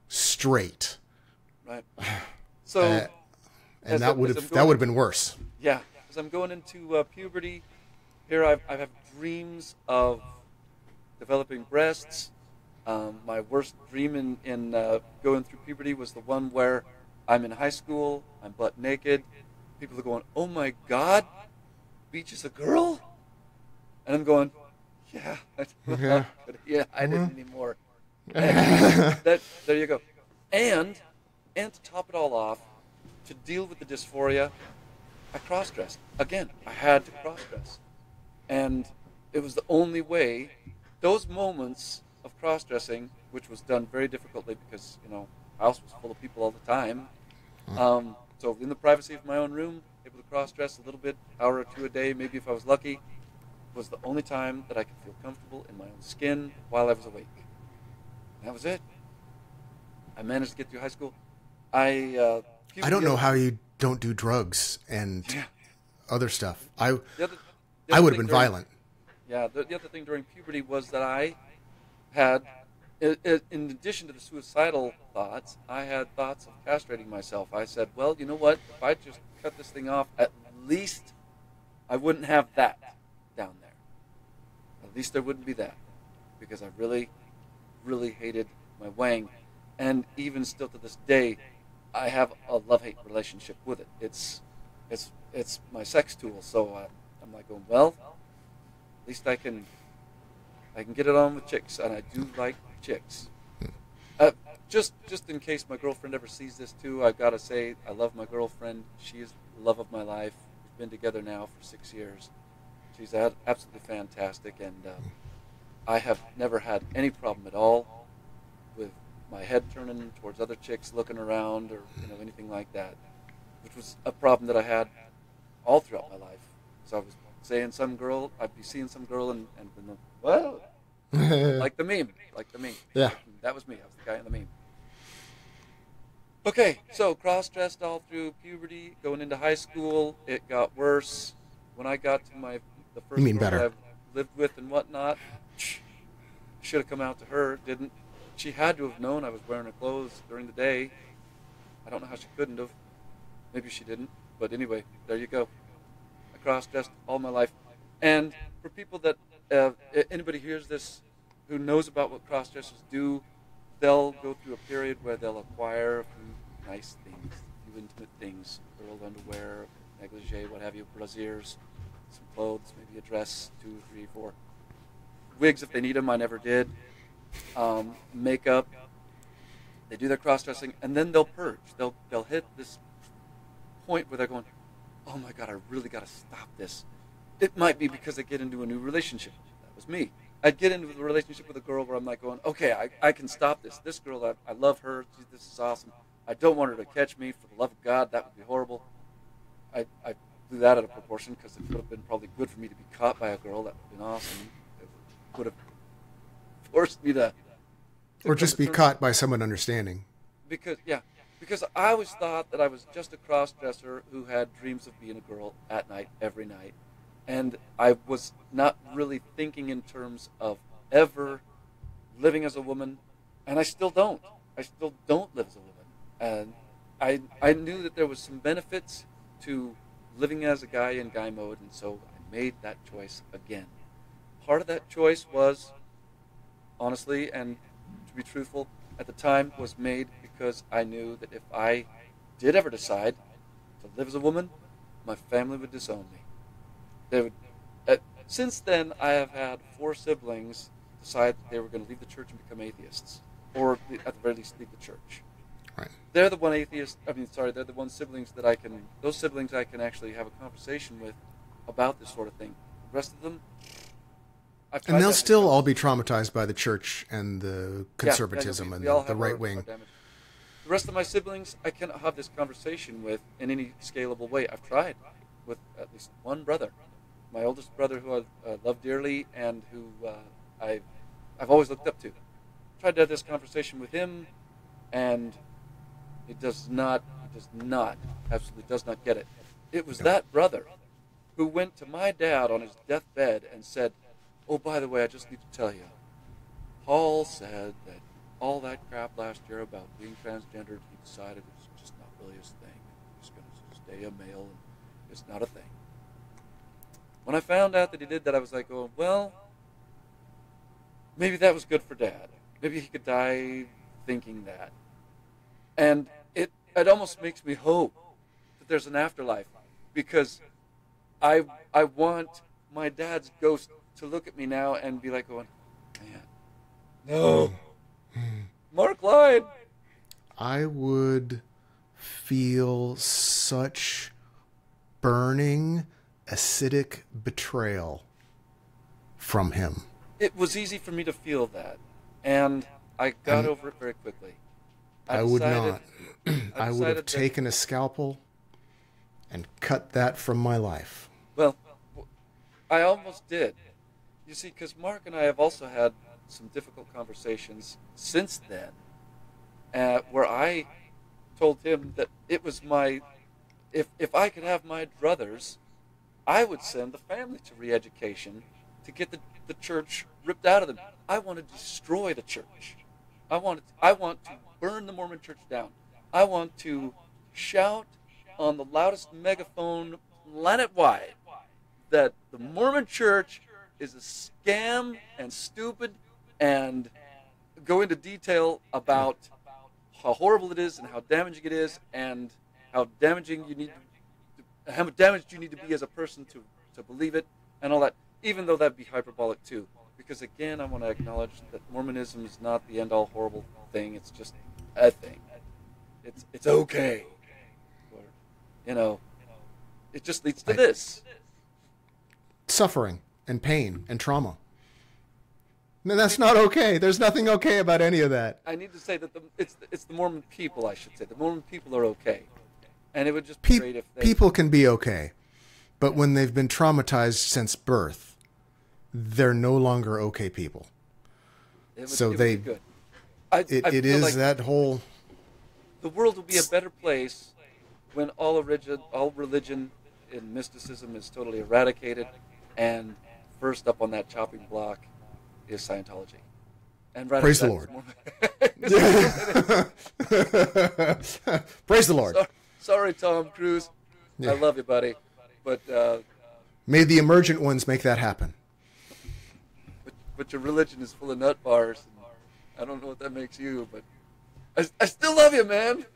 straight. Right. So, and that would have been worse. Yeah, as I'm going into puberty, here I have dreams of developing breasts. My worst dream in going through puberty was the one where I'm in high school, I'm butt naked. People are going, "Oh my God, Beach is a girl," and I'm going, "Yeah, yeah, I didn't anymore." There you go. And to top it all off, to deal with the dysphoria, I cross-dressed. Again, I had to cross-dress. And it was the only way. Those moments of cross-dressing, which was done very difficultly because, house was full of people all the time. So in the privacy of my own room, able to cross-dress a little bit, hour or two a day, maybe if I was lucky, was the only time that I could feel comfortable in my own skin while I was awake. And that was it. I managed to get through high school. I don't know how you don't do drugs and other stuff. I would have been violent. Yeah, the other thing during puberty was that I had, in addition to the suicidal thoughts, I had thoughts of castrating myself. I said, well, you know what? If I just cut this thing off, at least I wouldn't have that down there. At least there wouldn't be that. Because I really, really hated my wang. And even still to this day, I have a love-hate relationship with it. It's my sex tool. So I'm like going, well, at least I can get it on with chicks, and I do like chicks. Just in case my girlfriend ever sees this too, I've got to say I love my girlfriend. She is the love of my life. We've been together now for 6 years. She's absolutely fantastic, and I have never had any problem at all with my head turning towards other chicks, looking around, or anything like that, which was a problem that I had all throughout my life. So I was saying some girl, I'd be seeing some girl, and well, like the meme. Yeah, that was me. I was the guy in the meme. Okay, so cross-dressed all through puberty, going into high school, it got worse. When I got to the first girl that I've lived with and whatnot, should have come out to her, didn't. She had to have known I was wearing her clothes during the day. I don't know how she couldn't have. Maybe she didn't. But anyway, there you go. I cross-dressed all my life. And for people that, anybody hears this who knows about what cross-dressers do, they'll go through a period where they'll acquire a few nice things, a few intimate things, girl underwear, negligee, what have you, brasiers, some clothes, maybe a dress, 2, 3, 4. Wigs if they need them, I never did. Makeup. They do their cross-dressing, and then they'll purge. They'll hit this point where they're going, oh my God, I really got to stop this. It might be because they get into a new relationship. That was me. I'd get into a relationship with a girl where I'm like going, okay, I can stop this. This girl, I love her. This is awesome. I don't want her to catch me. For the love of God, that would be horrible. I blew that out of proportion because it would have been probably good for me to be caught by a girl. That would have been awesome. It would have forced me to or just be caught by someone understanding. Because I always thought that I was just a cross-dresser who had dreams of being a girl at night, every night. And I was not really thinking in terms of ever living as a woman. And I still don't. I still don't live as a woman. And I knew that there was some benefits to living as a guy in guy mode, and so I made that choice again. Part of that choice was, honestly, and to be truthful, at the time was made because I knew that if I did ever decide to live as a woman, my family would disown me. They would. Since then, I have had 4 siblings decide that they were going to leave the church and become atheists, or at the very least leave the church. Right. They're the one atheist. They're the one siblings that I can. Those siblings I can actually have a conversation with about this sort of thing. The rest of them, and they'll still all be traumatized by the church and the conservatism and the right wing. The rest of my siblings, I cannot have this conversation with in any scalable way. I've tried with at least one brother, my oldest brother, who I love dearly and who I've always looked up to. Tried to have this conversation with him, and it does not, absolutely does not get it. It was that brother who went to my dad on his deathbed and said, "Oh, by the way, I just need to tell you, Paul said that all that crap last year about being transgendered, he decided it's just not really his thing. He's going to stay a male, and it's not a thing." When I found out that he did that, I was like, "Oh, well, maybe that was good for Dad. Maybe he could die thinking that." And it almost makes me hope that there's an afterlife, because I want my dad's ghost to look at me now and be like, going, "Man, no, Mark lied." I would feel such burning, acidic betrayal from him. It was easy for me to feel that, and I got over it very quickly. I would not. I would have taken a scalpel and cut that from my life. Well, I almost did. You see, because Mark and I have also had some difficult conversations since then, where I told him that it was if I could have my druthers, I would send the family to re-education to get the church ripped out of them. I want to destroy the church. I want to burn the Mormon church down. I want to shout on the loudest megaphone planet-wide that the Mormon church is a scam and stupid, and go into detail about how horrible it is and how damaging it is, and how damaged you need to be as a person to believe it, and all that, even though that'd be hyperbolic too. Because again, I want to acknowledge that Mormonism is not the end-all horrible thing. It's just a thing. It's okay. Or, it just leads to this. Suffering and pain and trauma. No, that's not okay. There's nothing okay about any of that. I need to say that it's the Mormon people, I should say. The Mormon people are okay. And it would just be great if they... People can be okay. But when they've been traumatized since birth, they're no longer okay people. It would be good. It is like that whole... The world will be a better place when all religion and mysticism is totally eradicated, and first up on that chopping block is Scientology. And right Praise the Lord. Praise the Lord. Sorry, Tom Cruise. Yeah. I love you, buddy. But may the emergent ones make that happen. But your religion is full of nut bars. I don't know what that makes you, but I still love you, man.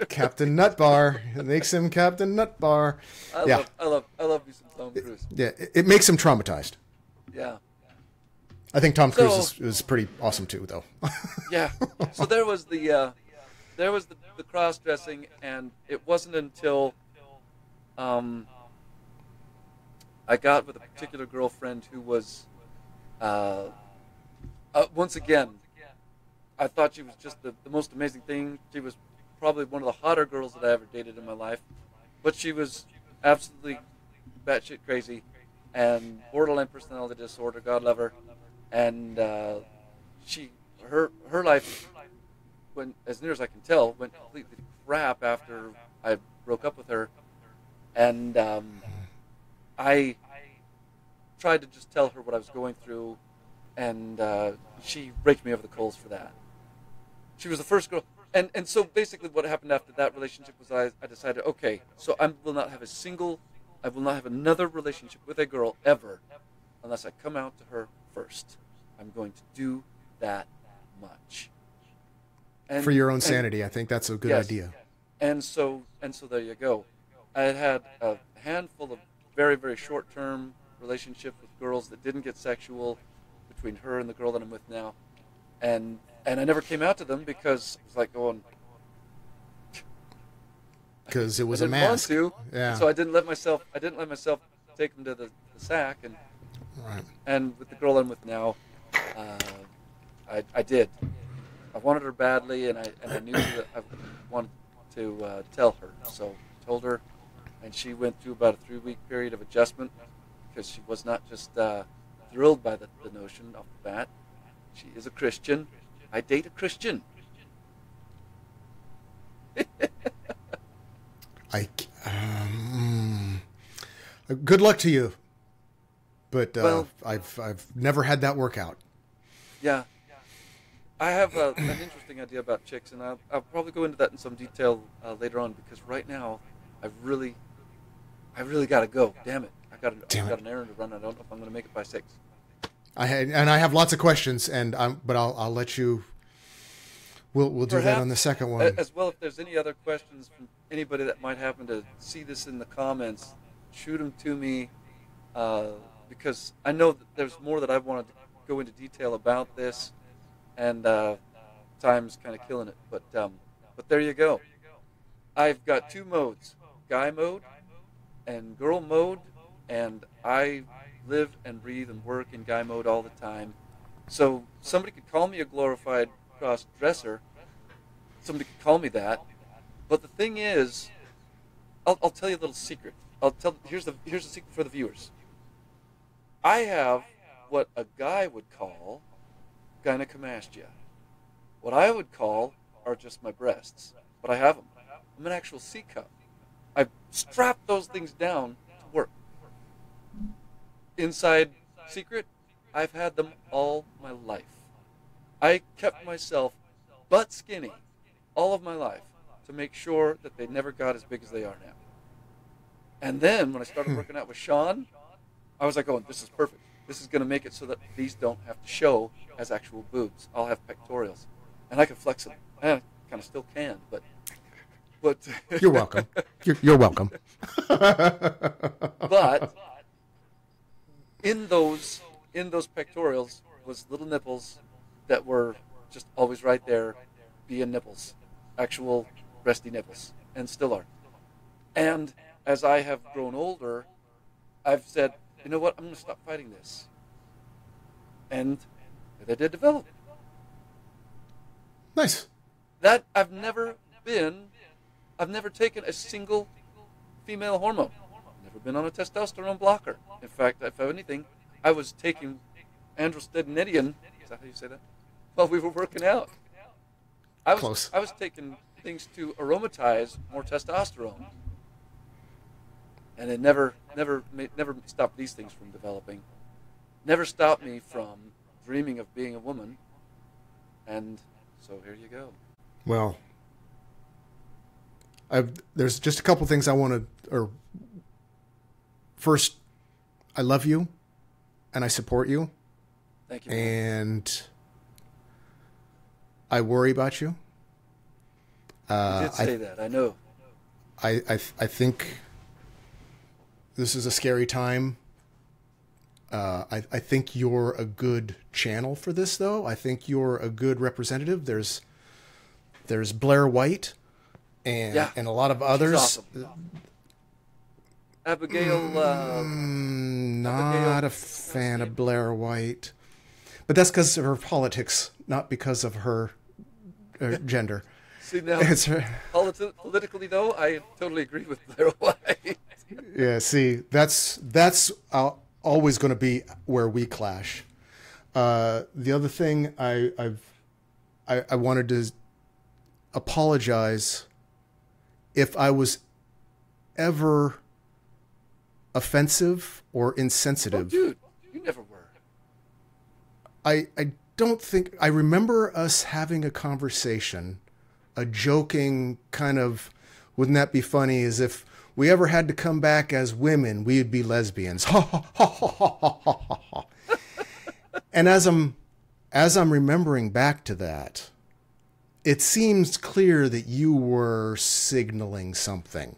Captain Nutbar. It makes him Captain Nutbar. I love you some Tom Cruise. Yeah, it makes him traumatized. Yeah. I think Tom Cruise is pretty awesome too, though. Yeah. So there was the cross-dressing, and it wasn't until I got with a particular girlfriend who was once again, I thought she was just the most amazing thing. She was probably one of the hotter girls that I ever dated in my life, but she was absolutely batshit crazy and borderline personality disorder. God love her. And her life, as near as I can tell, went completely to crap after I broke up with her. And I tried to just tell her what I was going through, and she raked me over the coals for that. She was the first girl. And so basically what happened after that relationship was I decided, okay, so I will not have a single I will not have another relationship with a girl ever unless I come out to her first. I'm going to do that much. And, For your own sanity, I think that's a good idea. And so there you go. I had a handful of very, very short-term relationships with girls that didn't get sexual between her and the girl that I'm with now. And I never came out to them because it was like going... Because it was a mask. I didn't want to. Yeah. So I didn't let myself take them to the sack. Right. And with the girl I'm with now, I did. I wanted her badly, and I knew that I wanted to tell her. So I told her, and she went through about a 3-week period of adjustment because she was not just thrilled by the notion off the bat. She is a Christian. I date a Christian. Good luck to you, but well, I've never had that work out. Yeah, I have an interesting idea about chicks, and I'll probably go into that in some detail later on because right now I really got to go. Damn it! I got an errand to run. I don't know if I'm going to make it by 6. I have lots of questions, but I'll let you. We'll do that on the second one as well. If there's any other questions from anybody that might happen to see this in the comments, shoot them to me because I know that there's more that I wanted to go into detail about this, and time's kind of killing it. But there you go. I've got 2 modes: guy mode and girl mode, and I live and breathe and work in guy mode all the time. So somebody could call me a glorified cross-dresser. Somebody could call me that. But the thing is, I'll tell you a little secret. Here's the secret for the viewers. I have what a guy would call gynecomastia. What I would call are just my breasts, but I have them. I'm an actual C cup. I strap those things down to work. Inside secret, I've had them all my life. I kept myself butt skinny all of my life to make sure that they never got as big as they are now. And then when I started working out with Sean, I was like, oh, this is perfect. This is going to make it so that these don't have to show as actual boobs. I'll have pectorials. And I can flex them. I kind of still can, but You're welcome. You're welcome. But in those pectorials was little nipples that were just always right there, being nipples, actual breasty nipples, and still are. And as I have grown older, I've said, you know what, I'm going to stop fighting this. And they did develop. Nice. That I've never taken a single female hormone. Never been on a testosterone blocker. In fact, if anything, I was taking androstenedione. Is that how you say that? While we were working out. I was taking things to aromatize more testosterone. And it never stopped these things from developing. Never stopped me from dreaming of being a woman. And so here you go. Well, there's just a couple things I want to. First, I love you, and I support you. Thank you. And I worry about you. You did say that. I know. I think this is a scary time. I think you're a good channel for this, though. I think you're a good representative. There's Blair White and a lot of others. Awesome. Abigail. Not a fan of Blair White, but that's because of her politics, not because of her gender. See now, politically though, I totally agree with Blair White. Yeah, see, that's always going to be where we clash. The other thing I wanted to apologize if I was ever offensive or insensitive. Oh, dude, you never were. I don't think I remember us having a conversation, a joking kind of, wouldn't that be funny, as if we ever had to come back as women, we'd be lesbians. And as I'm remembering back to that, it seems clear that you were signaling something.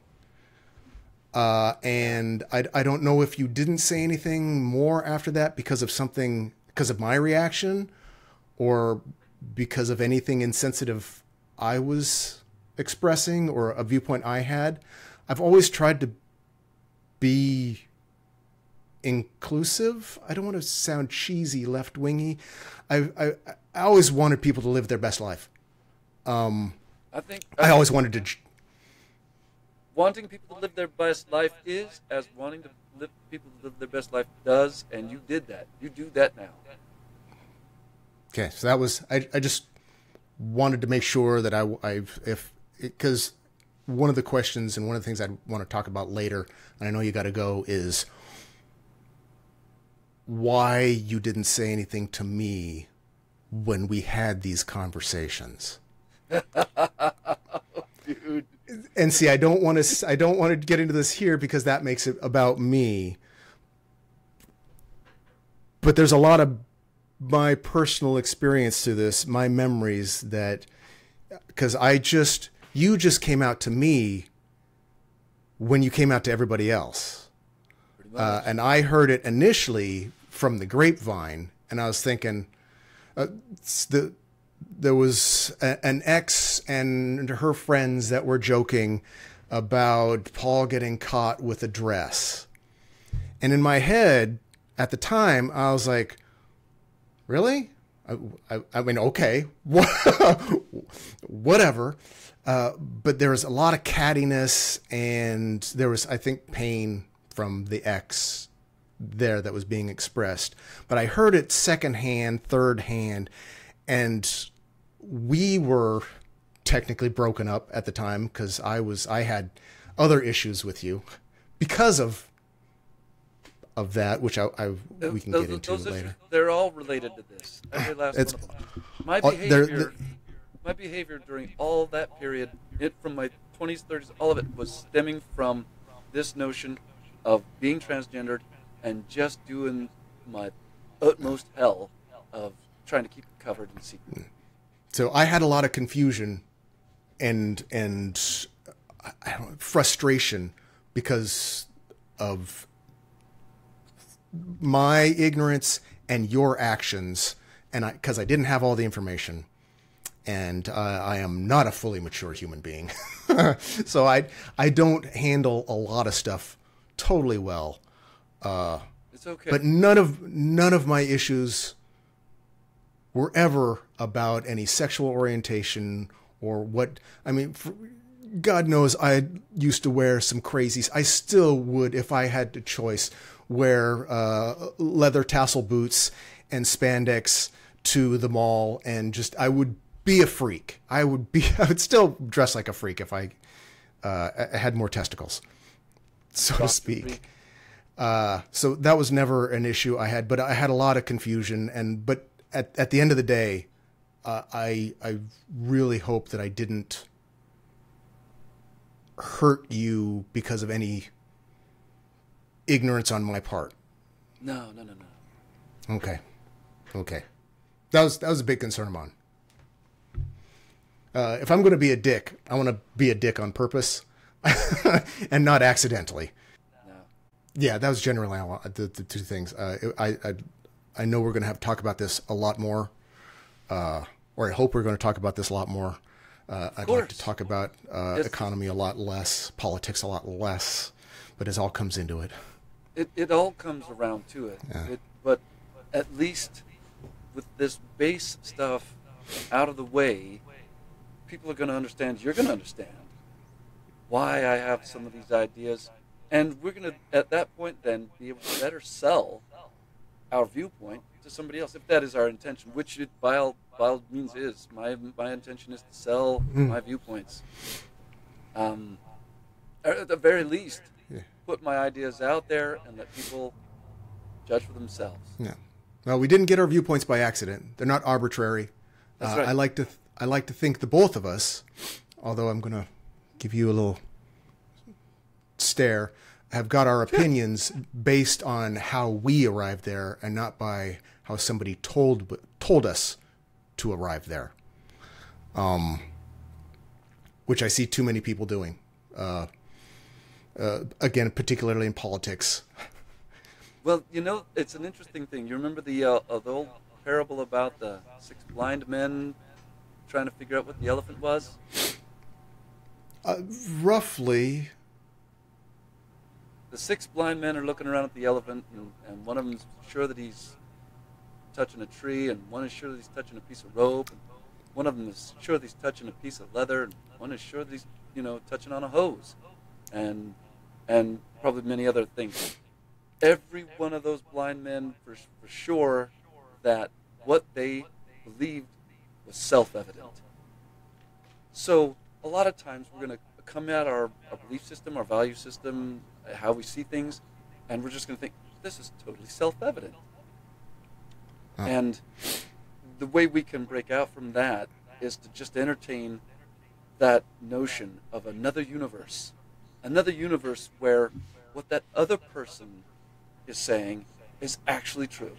And I don't know if you didn't say anything more after that because of my reaction, or because of anything insensitive I was expressing or a viewpoint I had. I've always tried to be inclusive. I don't want to sound cheesy, left-wingy. I always wanted people to live their best life. I always wanted to. Wanting people to live their best life is as wanting people to live their best life does, and you did that. You do that now. Okay, so that was I just wanted to make sure that because one of the questions and one of the things I want to talk about later, and I know you got to go, is why you didn't say anything to me when we had these conversations. Dude. And see, I don't want to get into this here because that makes it about me. But there's a lot of my personal experience to this, my memories, that because you just came out to me when you came out to everybody else. And I heard it initially from the grapevine, and I was thinking, there was an ex and her friends that were joking about Paul getting caught with a dress. And in my head at the time, I was like, really? I mean, okay, whatever. But there was a lot of cattiness, and there was, I think, pain from the ex there that was being expressed. But I heard it secondhand, third hand, and we were technically broken up at the time because I had other issues with you because of that, which we can get into later. They're all related to this. Every last one of them. My behavior during all that period, from my 20s, 30s, all of it was stemming from this notion of being transgendered and just doing my utmost hell of trying to keep it covered in secret. So I had a lot of confusion and frustration because of my ignorance and your actions, and because I didn't have all the information, and I am not a fully mature human being, so I don't handle a lot of stuff totally well. It's okay. But none of my issues were ever about any sexual orientation or what. I mean, God knows I used to wear some crazies. I still would, if I had the choice, wear leather tassel boots and spandex to the mall, and I would be a freak. I would still dress like a freak if I had more testicles, so to speak. So that was never an issue I had, but I had a lot of confusion. But at the end of the day, I really hope that I didn't hurt you because of any ignorance on my part. No. Okay. That was a big concern of mine. If I'm going to be a dick, I want to be a dick on purpose and not accidentally. No. Yeah, that was generally the two things. I know we're going to have to talk about this a lot more, or I hope we're going to talk about this a lot more. I'd like to talk about economy a lot less, politics a lot less, but it all comes into it. It all comes around to it. Yeah. But at least with this base stuff out of the way, people are going to understand, you're going to understand why I have some of these ideas. And we're going to, at that point, then be able to better sell our viewpoint to somebody else, if that is our intention, which it by all means is. My intention is to sell my viewpoints. At the very least, put my ideas out there and let people judge for themselves. Yeah. Well, we didn't get our viewpoints by accident. They're not arbitrary. That's right. I like to think the both of us, although I'm going to give you a little stare, have got our opinions based on how we arrived there and not by how somebody told us to arrive there. Which I see too many people doing. Again, particularly in politics. Well, it's an interesting thing. You remember the old parable about the 6 blind men trying to figure out what the elephant was? Roughly. The 6 blind men are looking around at the elephant, and one of them's sure that he's touching a tree, and one is sure that he's touching a piece of rope, and one of them is sure that he's touching a piece of leather, and one is sure that he's, touching on a hose, and probably many other things. Every one of those blind men, for sure, that what they believed was self-evident. So a lot of times we're going to come at our belief system, our value system, how we see things, and we're just going to think, this is totally self-evident. Huh. And the way we can break out from that is to just entertain that notion of another universe where what that other person is saying is actually true.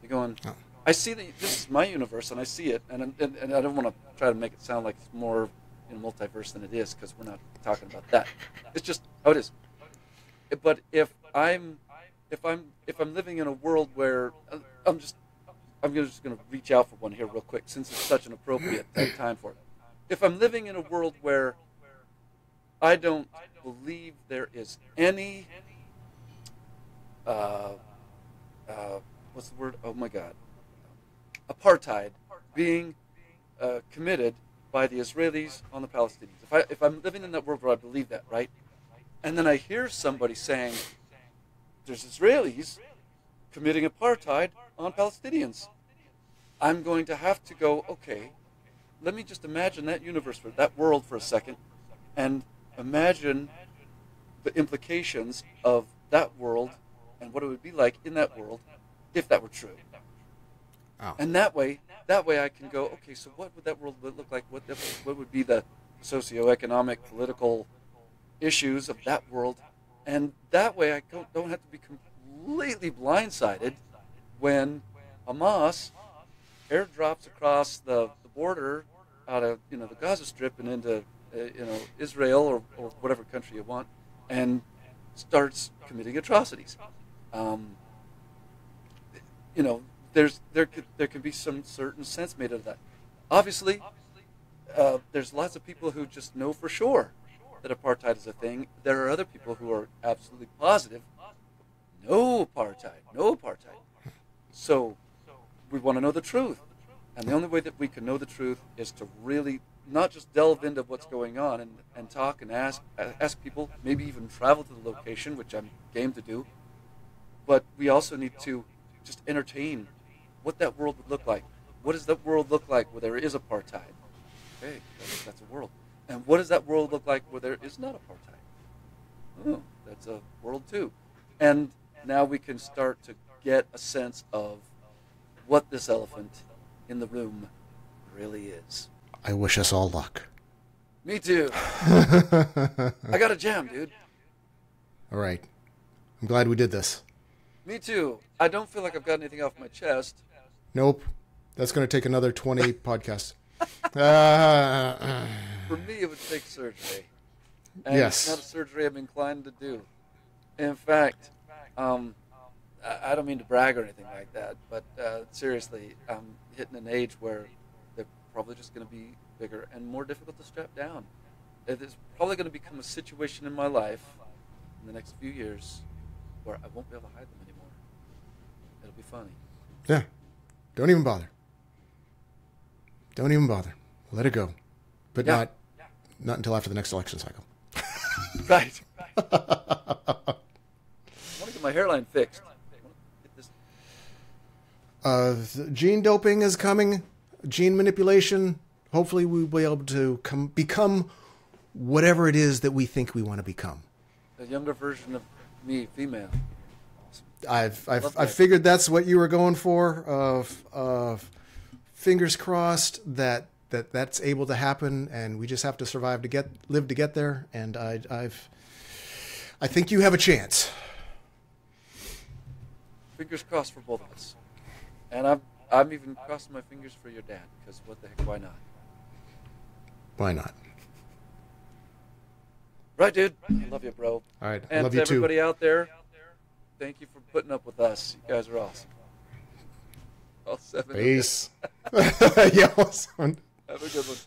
You're going, I see that this is my universe, and I see it, and I don't want to try to make it sound like it's more multiverse than it is, because we're not talking about that. It's just how it is. But if I'm living in a world where I'm just going to reach out for one here real quick, since it's such an appropriate time for it. If I'm living in a world where I don't believe there is any what's the word? Oh my God. Apartheid being committed by the Israelis on the Palestinians. If I'm living in that world where I believe that, right? And then I hear somebody saying there's Israelis committing apartheid on Palestinians, I'm going to have to go, okay, let me just imagine that universe, for that world for a second, and imagine the implications of that world and what it would be like in that world if that were true. Oh. And that way I can go, okay, so what would that world look like? What would be the socioeconomic, political issues of that world? And that way I don't have to be completely blindsided when Hamas airdrops across the border out of the Gaza Strip and into Israel or whatever country you want, and starts committing atrocities. There can be some certain sense made of that. Obviously, there's lots of people who just know for sure that apartheid is a thing. There are other people who are absolutely positive, no apartheid. So we want to know the truth. And the only way that we can know the truth is to really not just delve into what's going on and talk and ask people, maybe even travel to the location, which I'm game to do. But we also need to just entertain what that world would look like. What does that world look like where there is apartheid? Okay, that's a world. And what does that world look like where there is not apartheid? Oh, that's a world too. And now we can start to get a sense of what this elephant in the room really is. I wish us all luck. Me too. I got a jam, dude. All right. I'm glad we did this. Me too. I don't feel like I've got anything off my chest. Nope. That's going to take another 20 podcasts. For me, it would take surgery. And yes. It's not a surgery I'm inclined to do. In fact, I don't mean to brag or anything like that, but seriously, I'm hitting an age where they're probably just going to be bigger and more difficult to strap down. It's probably going to become a situation in my life in the next few years where I won't be able to hide them anymore. It'll be funny. Yeah. Don't even bother. Don't even bother. Let it go. But not until after the next election cycle. Right. I want to get my hairline fixed. Gene doping is coming. Gene manipulation. Hopefully we'll be able to become whatever it is that we think we want to become. A younger version of me, female. Awesome. I've figured that's what you were going for. Fingers crossed that's able to happen, and we just have to survive to live to get there. And I think you have a chance. Fingers crossed for both of us. And I'm even crossing my fingers for your dad, because what the heck, why not? Why not? Right, dude. I love you, bro. All right. I And love to you too. everybody out there, thank you for putting up with us. You guys are awesome. All 7 Peace. Yeah, awesome. Have a good one.